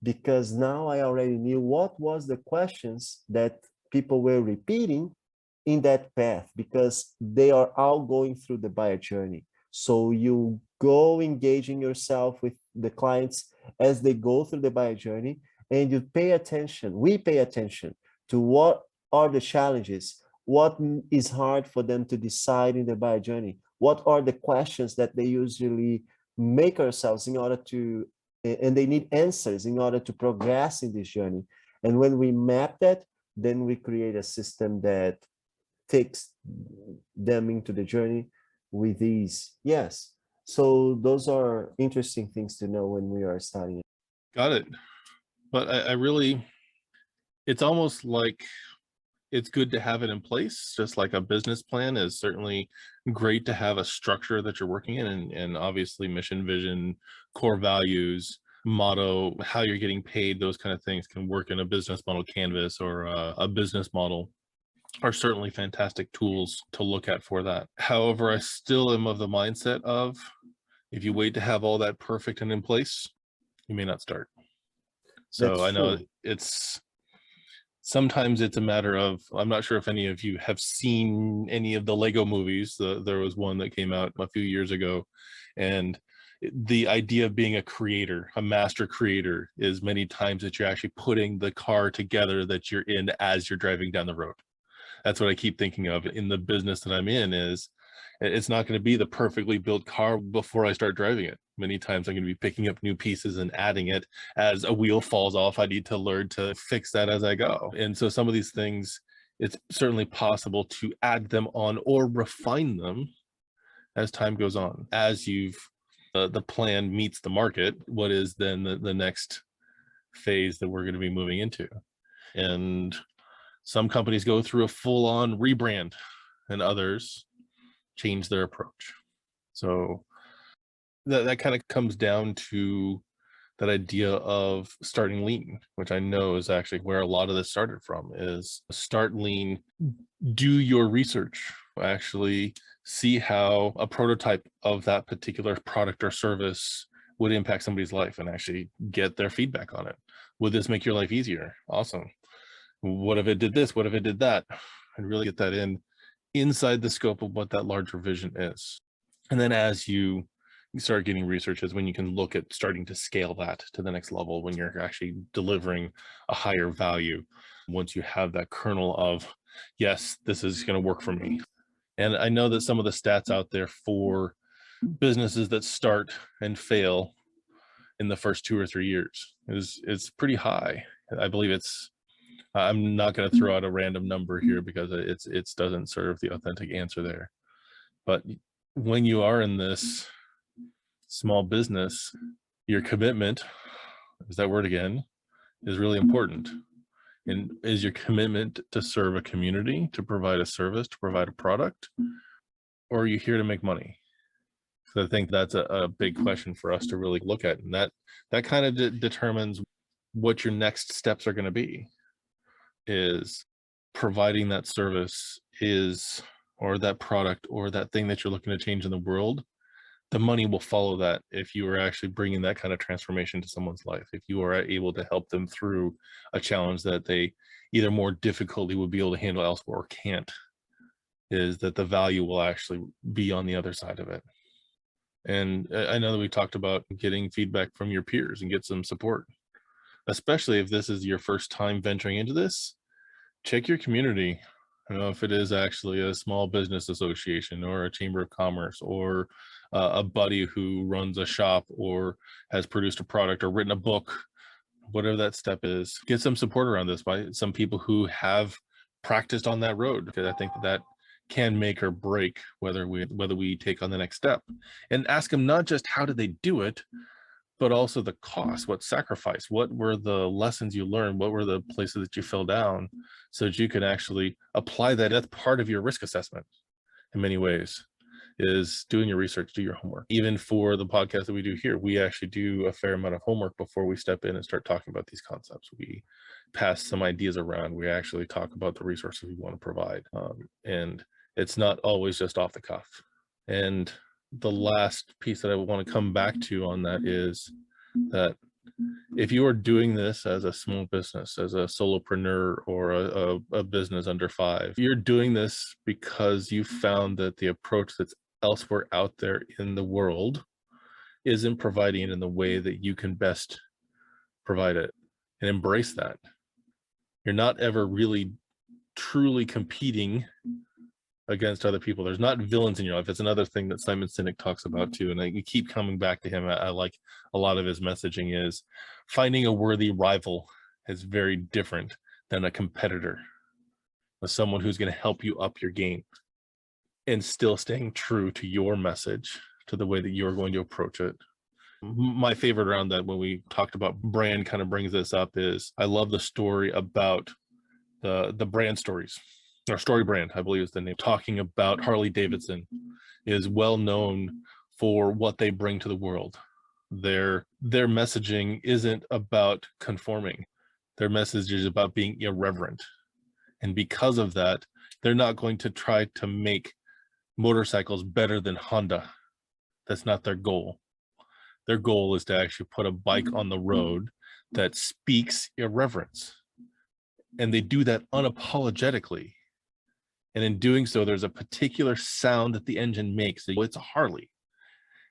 because now I already knew what was the questions that people were repeating in that path, because they are all going through the buyer journey. So you go engaging yourself with the clients as they go through the buyer journey, and you pay attention, we pay attention to what are the challenges, what is hard for them to decide in the buyer journey, what are the questions that they usually make ourselves in order to, and they need answers in order to progress in this journey. And when we map that, then we create a system that takes them into the journey with ease. Yes. So those are interesting things to know when we are starting. Got it. But I really, it's almost like it's good to have it in place, just like a business plan is certainly great to have a structure that you're working in, and obviously mission, vision, core values, motto, how you're getting paid, those kind of things can work in a business model canvas or a business model are certainly fantastic tools to look at for that. However, I still am of the mindset of if you wait to have all that perfect and in place, you may not start. So That's I know true. sometimes it's a matter of, I'm not sure if any of you have seen any of the Lego movies. There was one that came out a few years ago, and the idea of being a creator, a master creator, is many times that you're actually putting the car together that you're in as you're driving down the road. That's what I keep thinking of in the business that I'm in. Is it's not going to be the perfectly built car before I start driving it. Many times I'm going to be picking up new pieces and adding it. As a wheel falls off, I need to learn to fix that as I go. And so some of these things, it's certainly possible to add them on or refine them as time goes on. As the plan meets the market, what is then the next phase that we're going to be moving into? And some companies go through a full-on rebrand, and others change their approach. So that kind of comes down to that idea of starting lean, which I know is actually where a lot of this started from. Is start lean, do your research, actually see how a prototype of that particular product or service would impact somebody's life, and actually get their feedback on it. Would this make your life easier? Awesome. What if it did this? What if it did that? And really get that inside the scope of what that larger vision is. And then as you start getting research is when you can look at starting to scale that to the next level, when you're actually delivering a higher value. Once you have that kernel of, yes, this is going to work for me. And I know that some of the stats out there for businesses that start and fail in the first 2 or 3 years is pretty high. I believe I'm not going to throw out a random number here because it doesn't serve the authentic answer there. But when you are in this small business, your commitment, is that word again, is really important. And is your commitment to serve a community, to provide a service, to provide a product, or are you here to make money? So I think that's a big question for us to really look at, and that kind of determines what your next steps are going to be. Is providing that service or that product or that thing that you're looking to change in the world, the money will follow that. If you are actually bringing that kind of transformation to someone's life, if you are able to help them through a challenge that they either more difficultly would be able to handle elsewhere or can't, is that the value will actually be on the other side of it. And I know that we talked about getting feedback from your peers and get some support, especially if this is your first time venturing into this. Check your community. I don't know if it is actually a small business association or a chamber of commerce or a buddy who runs a shop or has produced a product or written a book, whatever that step is. Get some support around this by some people who have practiced on that road, because I think that can make or break whether we take on the next step. And ask them not just how did they do it, but also the cost, what sacrifice, what were the lessons you learned, what were the places that you fell down, so that you can actually apply that. That's part of your risk assessment in many ways, is doing your research, do your homework. Even for the podcast that we do here, we actually do a fair amount of homework before we step in and start talking about these concepts. We pass some ideas around. We actually talk about the resources we want to provide. And it's not always just off the cuff. And the last piece that I want to come back to on that is that if you are doing this as a small business, as a solopreneur or a business under 5, you're doing this because you found that the approach that's elsewhere out there in the world isn't providing it in the way that you can best provide it, and embrace that. You're not ever really truly competing against other people. There's not villains in your life. It's another thing that Simon Sinek talks about too, and I keep coming back to him. I like a lot of his messaging is finding a worthy rival is very different than a competitor, with someone who's going to help you up your game and still staying true to your message, to the way that you're going to approach it. My favorite around that, when we talked about brand, kind of brings this up, is I love the story about the brand stories, or Story Brand, I believe is the name, talking about Harley Davidson is well known for what they bring to the world. Their messaging isn't about conforming. Their message is about being irreverent. And because of that, they're not going to try to make motorcycles better than Honda. That's not their goal. Their goal is to actually put a bike on the road that speaks irreverence, and they do that unapologetically. And in doing so, there's a particular sound that the engine makes. It's a Harley.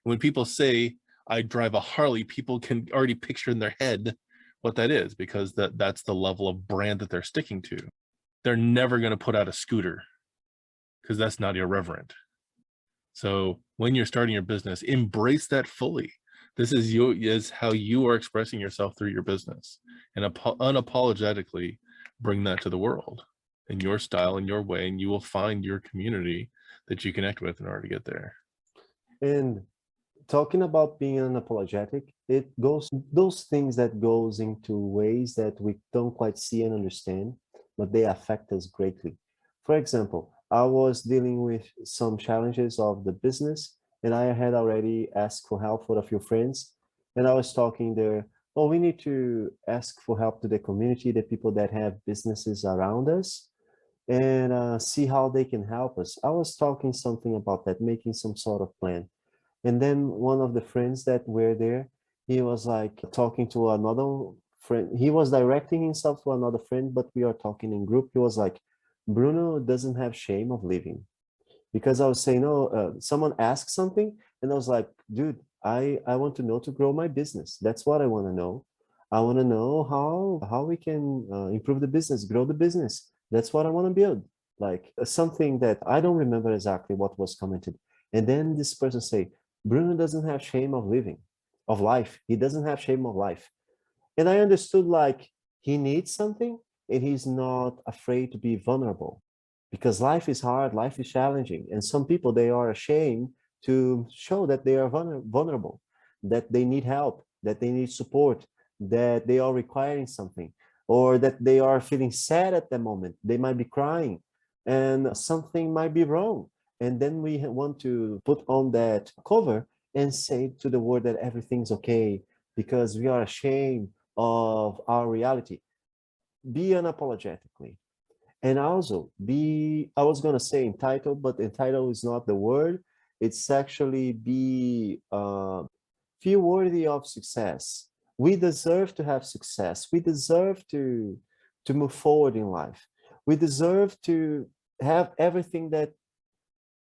When people say, I drive a Harley, people can already picture in their head what that is, because that's the level of brand that they're sticking to. They're never going to put out a scooter, because that's not irreverent. So when you're starting your business, embrace that fully. This is how you are expressing yourself through your business, and unapologetically bring that to the world in your style, in your way, and you will find your community that you connect with in order to get there. And talking about being unapologetic, it goes those things that goes into ways that we don't quite see and understand, but they affect us greatly. For example, I was dealing with some challenges of the business, and I had already asked for help for a few friends, and I was talking there, oh, we need to ask for help to the community, the people that have businesses around us, and see how they can help us. I was talking something about that, making some sort of plan. And then one of the friends that were there, he was like talking to another friend. He was directing himself to another friend, but we are talking in group. He was like, Bruno doesn't have shame of living. Because I was saying, oh, someone asked something, and I was like, dude, I want to know to grow my business. That's what I want to know. I want to know how we can improve the business, grow the business. That's what I want to build. Like something that I don't remember exactly what was commented. And then this person say, Bruno doesn't have shame of living, of life. He doesn't have shame of life. And I understood like he needs something and he's not afraid to be vulnerable, because life is hard, life is challenging. And some people, they are ashamed to show that they are vulnerable, that they need help, that they need support, that they are requiring something, or that they are feeling sad at the moment. They might be crying and something might be wrong. And then we want to put on that cover and say to the world that everything's okay because we are ashamed of our reality. Be unapologetically. And also be, I was going to say entitled, but entitled is not the word. It's actually be, feel worthy of success. We deserve to have success. We deserve to move forward in life. We deserve to have everything that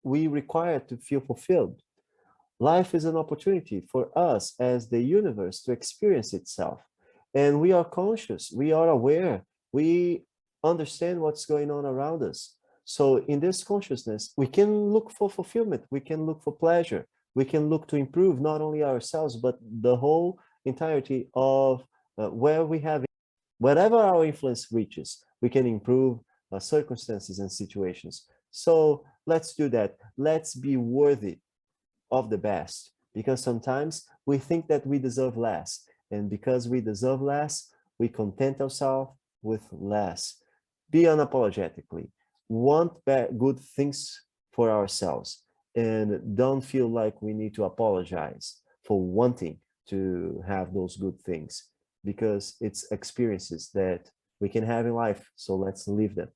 we require to feel fulfilled. Life is an opportunity for us as the universe to experience itself. And we are conscious, we are aware, we understand what's going on around us. So in this consciousness, we can look for fulfillment, we can look for pleasure, we can look to improve not only ourselves, but the whole entirety of where we have, wherever our influence reaches, we can improve circumstances and situations. So let's do that. Let's be worthy of the best, because sometimes we think that we deserve less. And because we deserve less, we content ourselves with less. Be unapologetically. Want good things for ourselves. And don't feel like we need to apologize for wanting to have those good things, because it's experiences that we can have in life. So let's live them.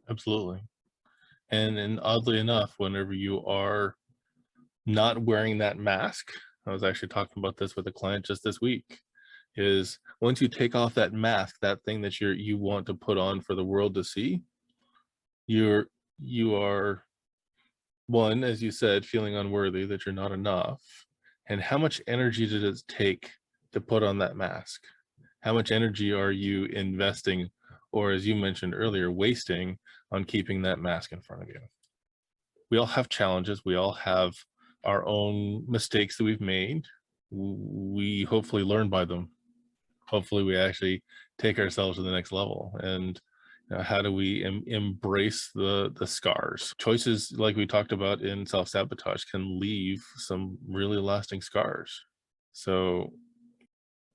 Absolutely. And oddly enough, whenever you are not wearing that mask, I was actually talking about this with a client just this week, is once you take off that mask, that thing that you want to put on for the world to see, you are, one, as you said, feeling unworthy, that you're not enough. And how much energy did it take to put on that mask? How much energy are you investing, or as you mentioned earlier, wasting on keeping that mask in front of you? We all have challenges. We all have our own mistakes that we've made. We hopefully learn by them. Hopefully we actually take ourselves to the next level. And how do we embrace the scars? Choices like we talked about in self-sabotage can leave some really lasting scars. So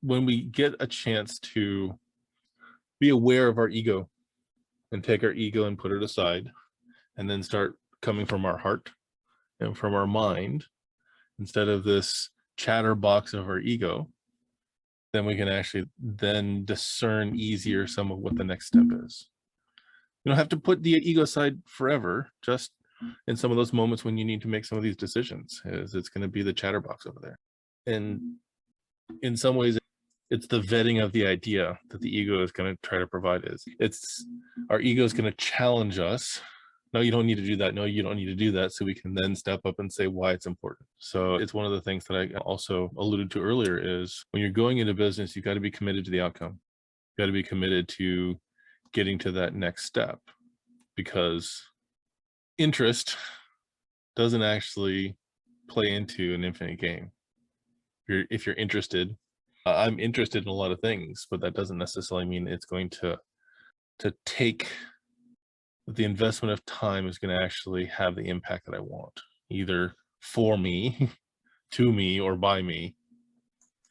when we get a chance to be aware of our ego and take our ego and put it aside, and then start coming from our heart and from our mind, instead of this chatterbox of our ego, then we can actually then discern easier some of what the next step is. You don't have to put the ego aside forever, just in some of those moments when you need to make some of these decisions, is it's going to be the chatterbox over there. And in some ways, it's the vetting of the idea that the ego is going to try to provide. It's our ego is going to challenge us. No, you don't need to do that. No, you don't need to do that. So we can then step up and say why it's important. So it's one of the things that I also alluded to earlier is when you're going into business, you've got to be committed to the outcome. You've got to be committed to getting to that next step, because interest doesn't actually play into an infinite game. If you're interested, I'm interested in a lot of things, but that doesn't necessarily mean it's going to take the investment of time is going to actually have the impact that I want, either for me, to me, or by me.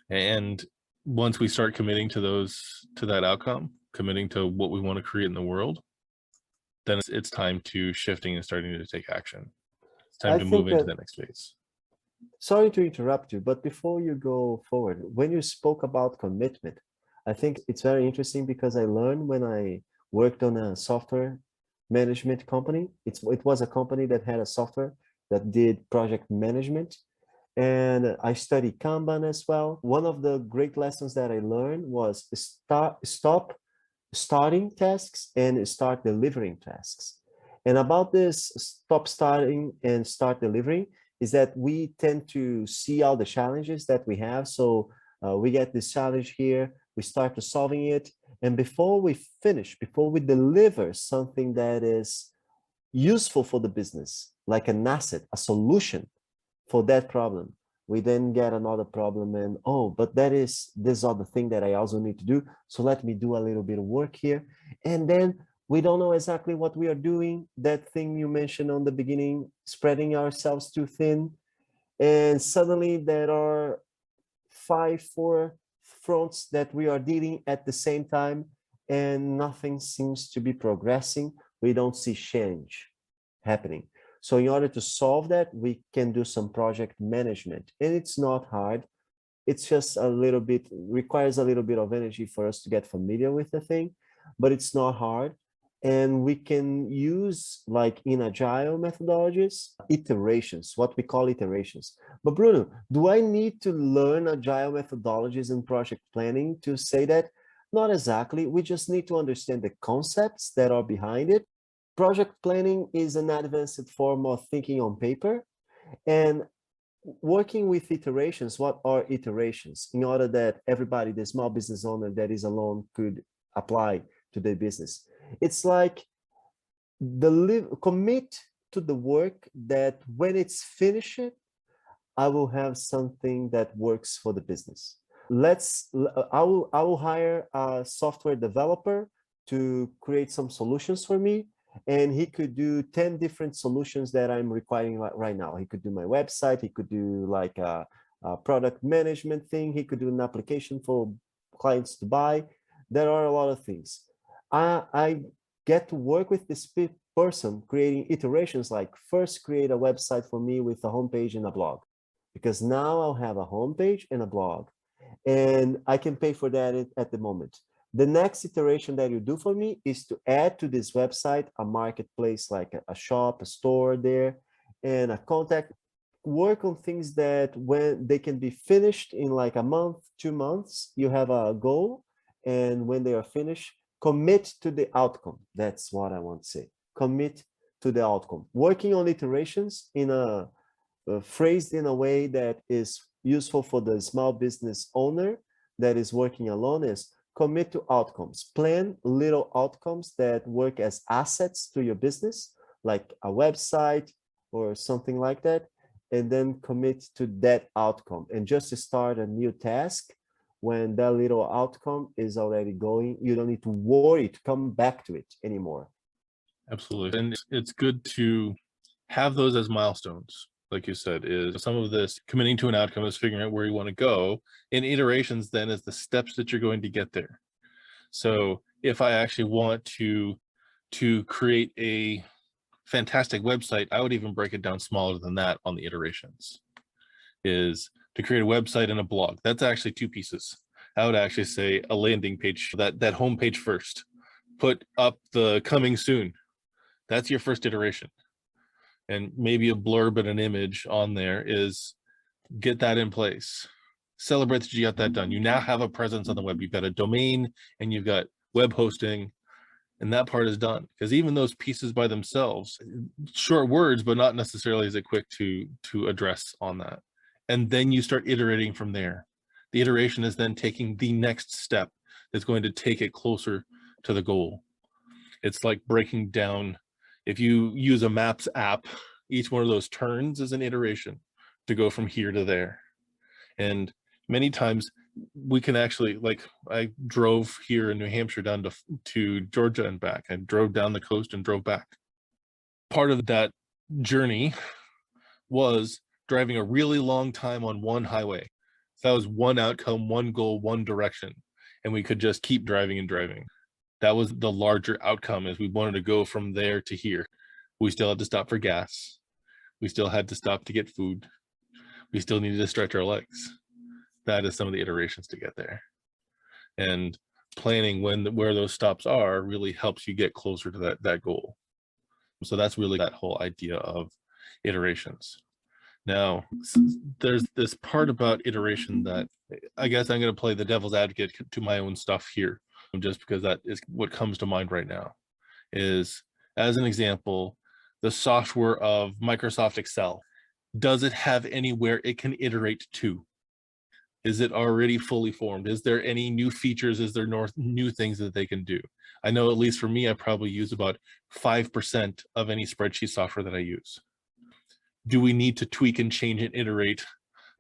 And once we start committing to that outcome, committing to what we want to create in the world, then it's time to shifting and starting to take action. It's time to move into the next phase. Sorry to interrupt you, but before you go forward, when you spoke about commitment, I think it's very interesting because I learned when I worked on a software management company. It was a company that had a software that did project management, and I studied Kanban as well. One of the great lessons that I learned was stop starting tasks and start delivering tasks. And about this stop starting and start delivering is that we tend to see all the challenges that we have. So we get this challenge here, we start to solving it. And before we finish, before we deliver something that is useful for the business, like an asset, a solution for that problem, we then get another problem and, oh, but this other thing that I also need to do. So let me do a little bit of work here. And then we don't know exactly what we are doing. That thing you mentioned on the beginning, spreading ourselves too thin. And suddenly there are 4 fronts that we are dealing at the same time, and nothing seems to be progressing. We don't see change happening. So in order to solve that, we can do some project management, and it's not hard. It's just requires a little bit of energy for us to get familiar with the thing, but it's not hard. And we can use, like in agile methodologies, iterations, what we call iterations. But Bruno, do I need to learn agile methodologies in project planning to say that? Not exactly. We just need to understand the concepts that are behind it. Project planning is an advanced form of thinking on paper, and working with iterations. What are iterations? In order that everybody, the small business owner that is alone, could apply to their business. It's like commit to the work that when it's finished, I will have something that works for the business. I will hire a software developer to create some solutions for me, and he could do 10 different solutions that I'm requiring right now. He could do my website, he could do like a product management thing, he could do an application for clients to buy. There are a lot of things. I get to work with this person creating iterations, like first create a website for me with a homepage and a blog, because now I'll have a homepage and a blog, and I can pay for that at the moment. The next iteration that you do for me is to add to this website a marketplace, like a shop, a store there, and a contact. Work on things that when they can be finished in like a month, 2 months, you have a goal, and when they are finished, commit to the outcome. That's what I want to say. Commit to the outcome. Working on iterations phrased in a way that is useful for the small business owner that is working alone is commit to outcomes. Plan little outcomes that work as assets to your business, like a website or something like that, and then commit to that outcome. And just to start a new task, when that little outcome is already going, you don't need to worry to come back to it anymore. Absolutely. And it's good to have those as milestones. Like you said, is some of this committing to an outcome is figuring out where you want to go. In iterations then is the steps that you're going to get there. So if I actually want to create a fantastic website, I would even break it down smaller than that on the iterations. Is to create a website and a blog. That's actually 2 pieces. I would actually say a landing page, that home page first. Put up the coming soon. That's your first iteration. And maybe a blurb and an image on there is get that in place. Celebrate that you got that done. You now have a presence on the web. You've got a domain and you've got web hosting, and that part is done. Because even those pieces by themselves, short words, but not necessarily as quick to address on that. And then you start iterating from there. The iteration is then taking the next step that's going to take it closer to the goal. It's like breaking down, if you use a maps app, each one of those turns is an iteration to go from here to there. And many times we can actually, like I drove here in New Hampshire down to Georgia and back. I drove down the coast and drove back. Part of that journey was driving a really long time on one highway. So that was one outcome, one goal, one direction. And we could just keep driving and driving. That was the larger outcome, is we wanted to go from there to here. We still had to stop for gas. We still had to stop to get food. We still needed to stretch our legs. That is some of the iterations to get there. And planning where those stops are really helps you get closer to that goal. So that's really that whole idea of iterations. Now, there's this part about iteration that I guess I'm going to play the devil's advocate to my own stuff here, just because that is what comes to mind right now. Is, as an example, the software of Microsoft Excel. Does it have anywhere it can iterate to? Is it already fully formed? Is there any new features? Is there new things that they can do? I know, at least for me, I probably use about 5% of any spreadsheet software that I use. Do we need to tweak and change and iterate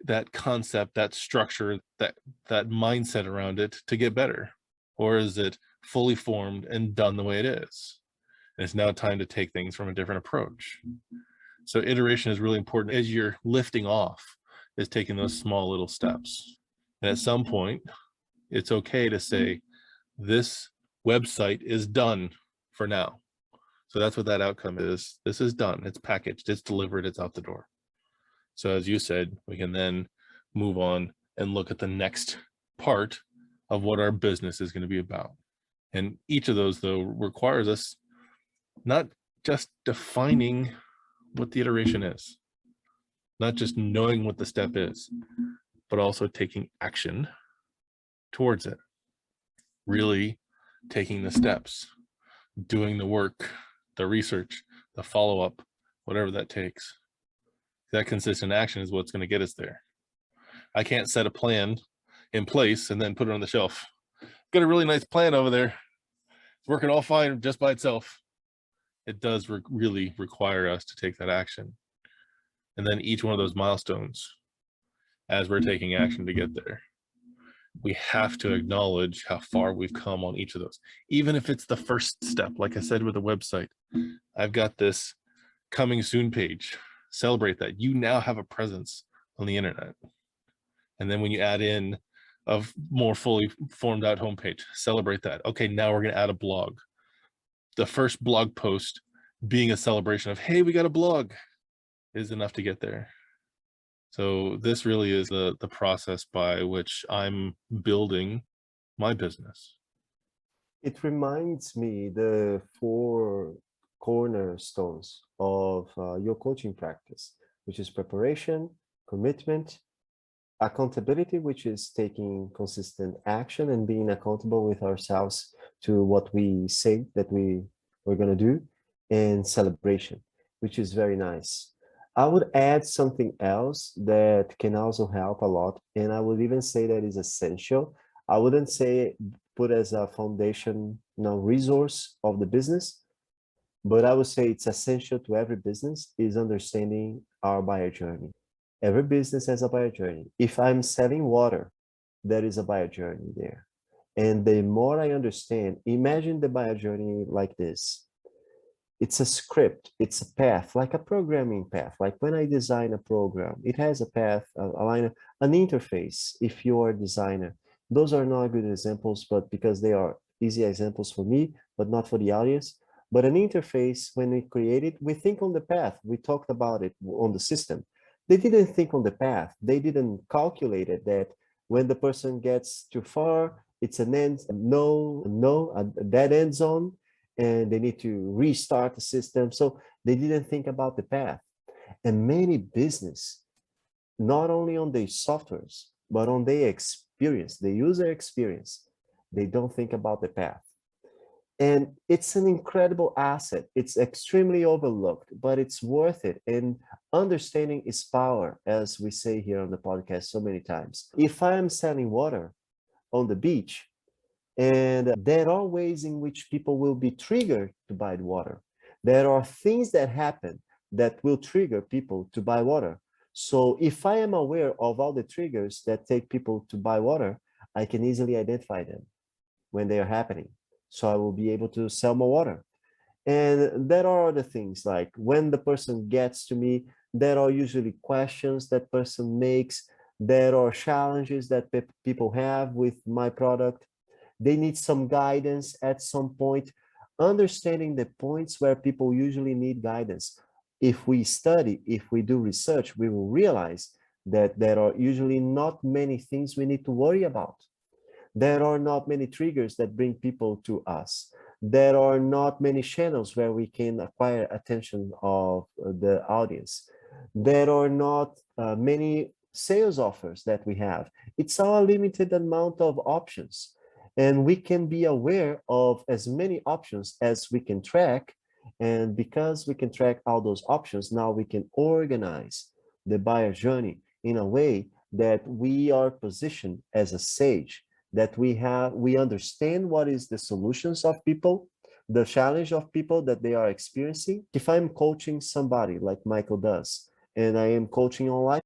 that concept, that structure, that mindset around it to get better? Or is it fully formed and done the way it is? And it's now time to take things from a different approach. So iteration is really important as you're lifting off, is taking those small little steps. And at some point, it's okay to say, this website is done for now. So that's what that outcome is. This is done, it's packaged, it's delivered, it's out the door. So as you said, we can then move on and look at the next part of what our business is going to be about. And each of those, though, requires us not just defining what the iteration is, not just knowing what the step is, but also taking action towards it. Really taking the steps, doing the work, the research, the follow-up, whatever that takes. That consistent action is what's going to get us there. I can't set a plan in place and then put it on the shelf. Got a really nice plan over there. It's working all fine just by itself. It does really require us to take that action. And then each one of those milestones, as we're taking action to get there, we have to acknowledge how far we've come on each of those. Even if it's the first step, like I said with the website, I've got this coming soon page. Celebrate that. You now have a presence on the internet. And then when you add in a more fully formed out homepage, celebrate that. Okay, now we're going to add a blog. The first blog post being a celebration of, hey, we got a blog, is enough to get there. So this really is the process by which I'm building my business. It reminds me the 4 cornerstones of your coaching practice, which is preparation, commitment, accountability, which is taking consistent action and being accountable with ourselves to what we say that we're going to do, and celebration, which is very nice. I would add something else that can also help a lot, and I would even say that is essential. I wouldn't say put as a foundation, resource of the business, but I would say it's essential to every business, is understanding our buyer journey. Every business has a buyer journey. If I'm selling water, there is a buyer journey there. And the more I understand, imagine the buyer journey like this. It's a script, it's a path, like a programming path. Like when I design a program, it has a path, a line, an interface. If you are a designer, those are not good examples, but because they are easy examples for me, but not for the audience. But an interface, when we create it, we think on the path. We talked about it on the system. They didn't think on the path. They didn't calculate it, that when the person gets too far, it's an end, a dead end zone, and they need to restart the system. So they didn't think about the path. And many business, not only on the softwares, but on their experience, the user experience, they don't think about the path. And it's an incredible asset. It's extremely overlooked, but it's worth it. And understanding is power, as we say here on the podcast so many times. If I am selling water on the beach, and there are ways in which people will be triggered to buy the water. There are things that happen that will trigger people to buy water. So if I am aware of all the triggers that take people to buy water, I can easily identify them when they are happening. So I will be able to sell more water. And there are other things like when the person gets to me, there are usually questions that person makes. There are challenges that people have with my product. They need some guidance at some point, understanding the points where people usually need guidance. If we study, if we do research, we will realize that there are usually not many things we need to worry about. There are not many triggers that bring people to us. There are not many channels where we can acquire attention of the audience. There are not many sales offers that we have. It's our limited amount of options. And we can be aware of as many options as we can track. And because we can track all those options, now we can organize the buyer journey in a way that we are positioned as a sage, that we understand what is the solutions of people, the challenge of people that they are experiencing. If I'm coaching somebody like Michael does, and I am coaching online,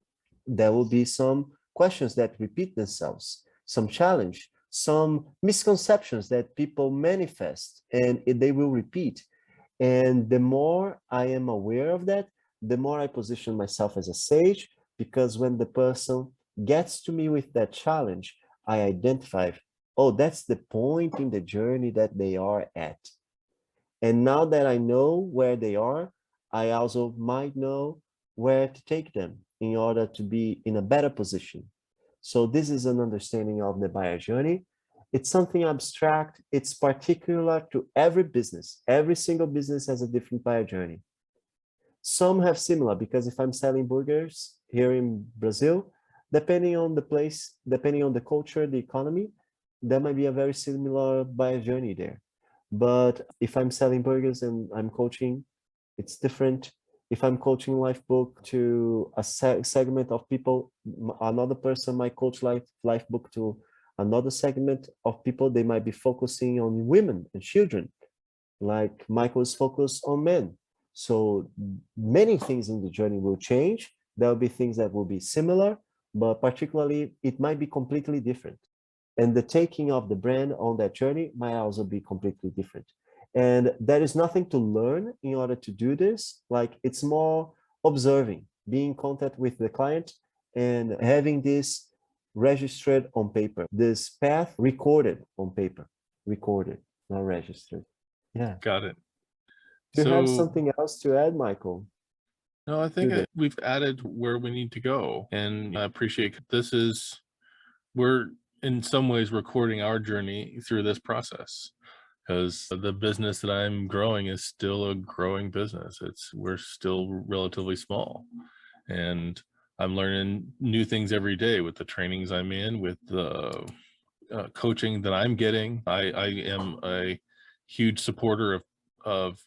there will be some questions that repeat themselves, some challenge, some misconceptions that people manifest, and they will repeat. And the more I am aware of that, the more I position myself as a sage, because when the person gets to me with that challenge, I identify, oh, that's the point in the journey that they are at. And now that I know where they are, I also might know where to take them in order to be in a better position. So this is an understanding of the buyer journey. It's something abstract. It's particular to every business. Every single business has a different buyer journey. Some have similar, because if I'm selling burgers here in Brazil, depending on the place, depending on the culture, the economy, there might be a very similar buyer journey there. But if I'm selling burgers and I'm coaching, it's different. If I'm coaching life book to a segment of people, another person might coach life book to another segment of people. They might be focusing on women and children, like Michael is focused on men. So many things in the journey will change. There will be things that will be similar, but particularly it might be completely different. And the taking of the brand on that journey might also be completely different. And there is nothing to learn in order to do this. Like, it's more observing, being in contact with the client and having this registered on paper, this path recorded on paper, recorded, not registered. Yeah. Got it. Do you have So, something else to add, Michael? no, I think To the- we've added where we need to go. And I appreciate we're in some ways recording our journey through this process, because the business that I'm growing is still a growing business. We're still relatively small, and I'm learning new things every day with the trainings I'm in, with the coaching that I'm getting. I am a huge supporter of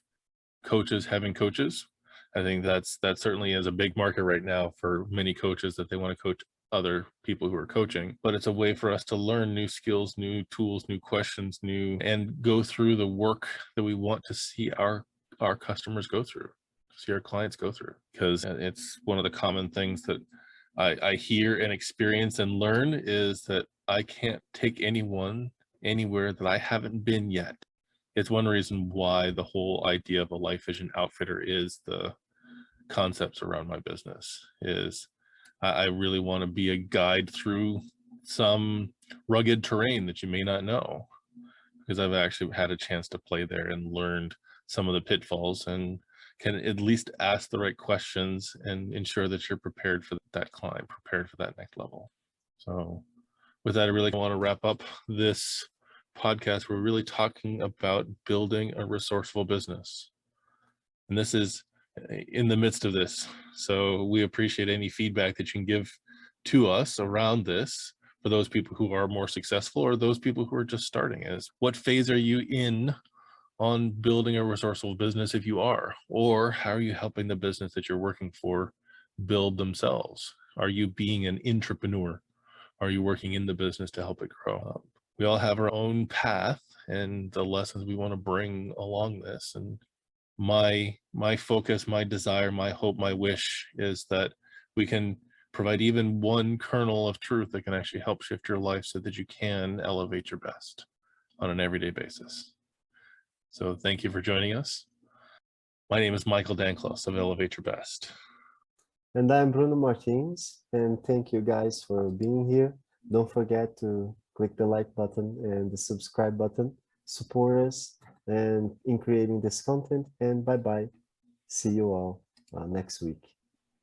coaches having coaches. I think that certainly is a big market right now for many coaches, that they want to coach other people who are coaching. But it's a way for us to learn new skills, new tools, new questions, and go through the work that we want to see our customers go through, see our clients go through. Because it's one of the common things that I hear and experience and learn, is that I can't take anyone anywhere that I haven't been yet. It's one reason why the whole idea of a life vision outfitter is the concepts around my business. Is I really want to be a guide through some rugged terrain that you may not know, because I've actually had a chance to play there and learned some of the pitfalls, and can at least ask the right questions and ensure that you're prepared for that climb, prepared for that next level. So with that, I really want to wrap up this podcast. We're really talking about building a resourceful business, and this is in the midst of this. So we appreciate any feedback that you can give to us around this for those people who are more successful or those people who are just starting is what phase are you in on building a resourceful business if you are, or how are you helping the business that you're working for build themselves? Are you being an intrapreneur? Are you working in the business to help it grow? We all have our own path and the lessons we want to bring along this. And my focus, my desire, my hope, my wish is that we can provide even one kernel of truth that can actually help shift your life so that you can elevate your best on an everyday basis. So thank you for joining us. My name is Michael Danklefs of Elevate Your Best. And I'm Bruno Martins, and thank you guys for being here. Don't forget to click the like button and the subscribe button. Support us and in creating this content, and bye-bye. See you all next week.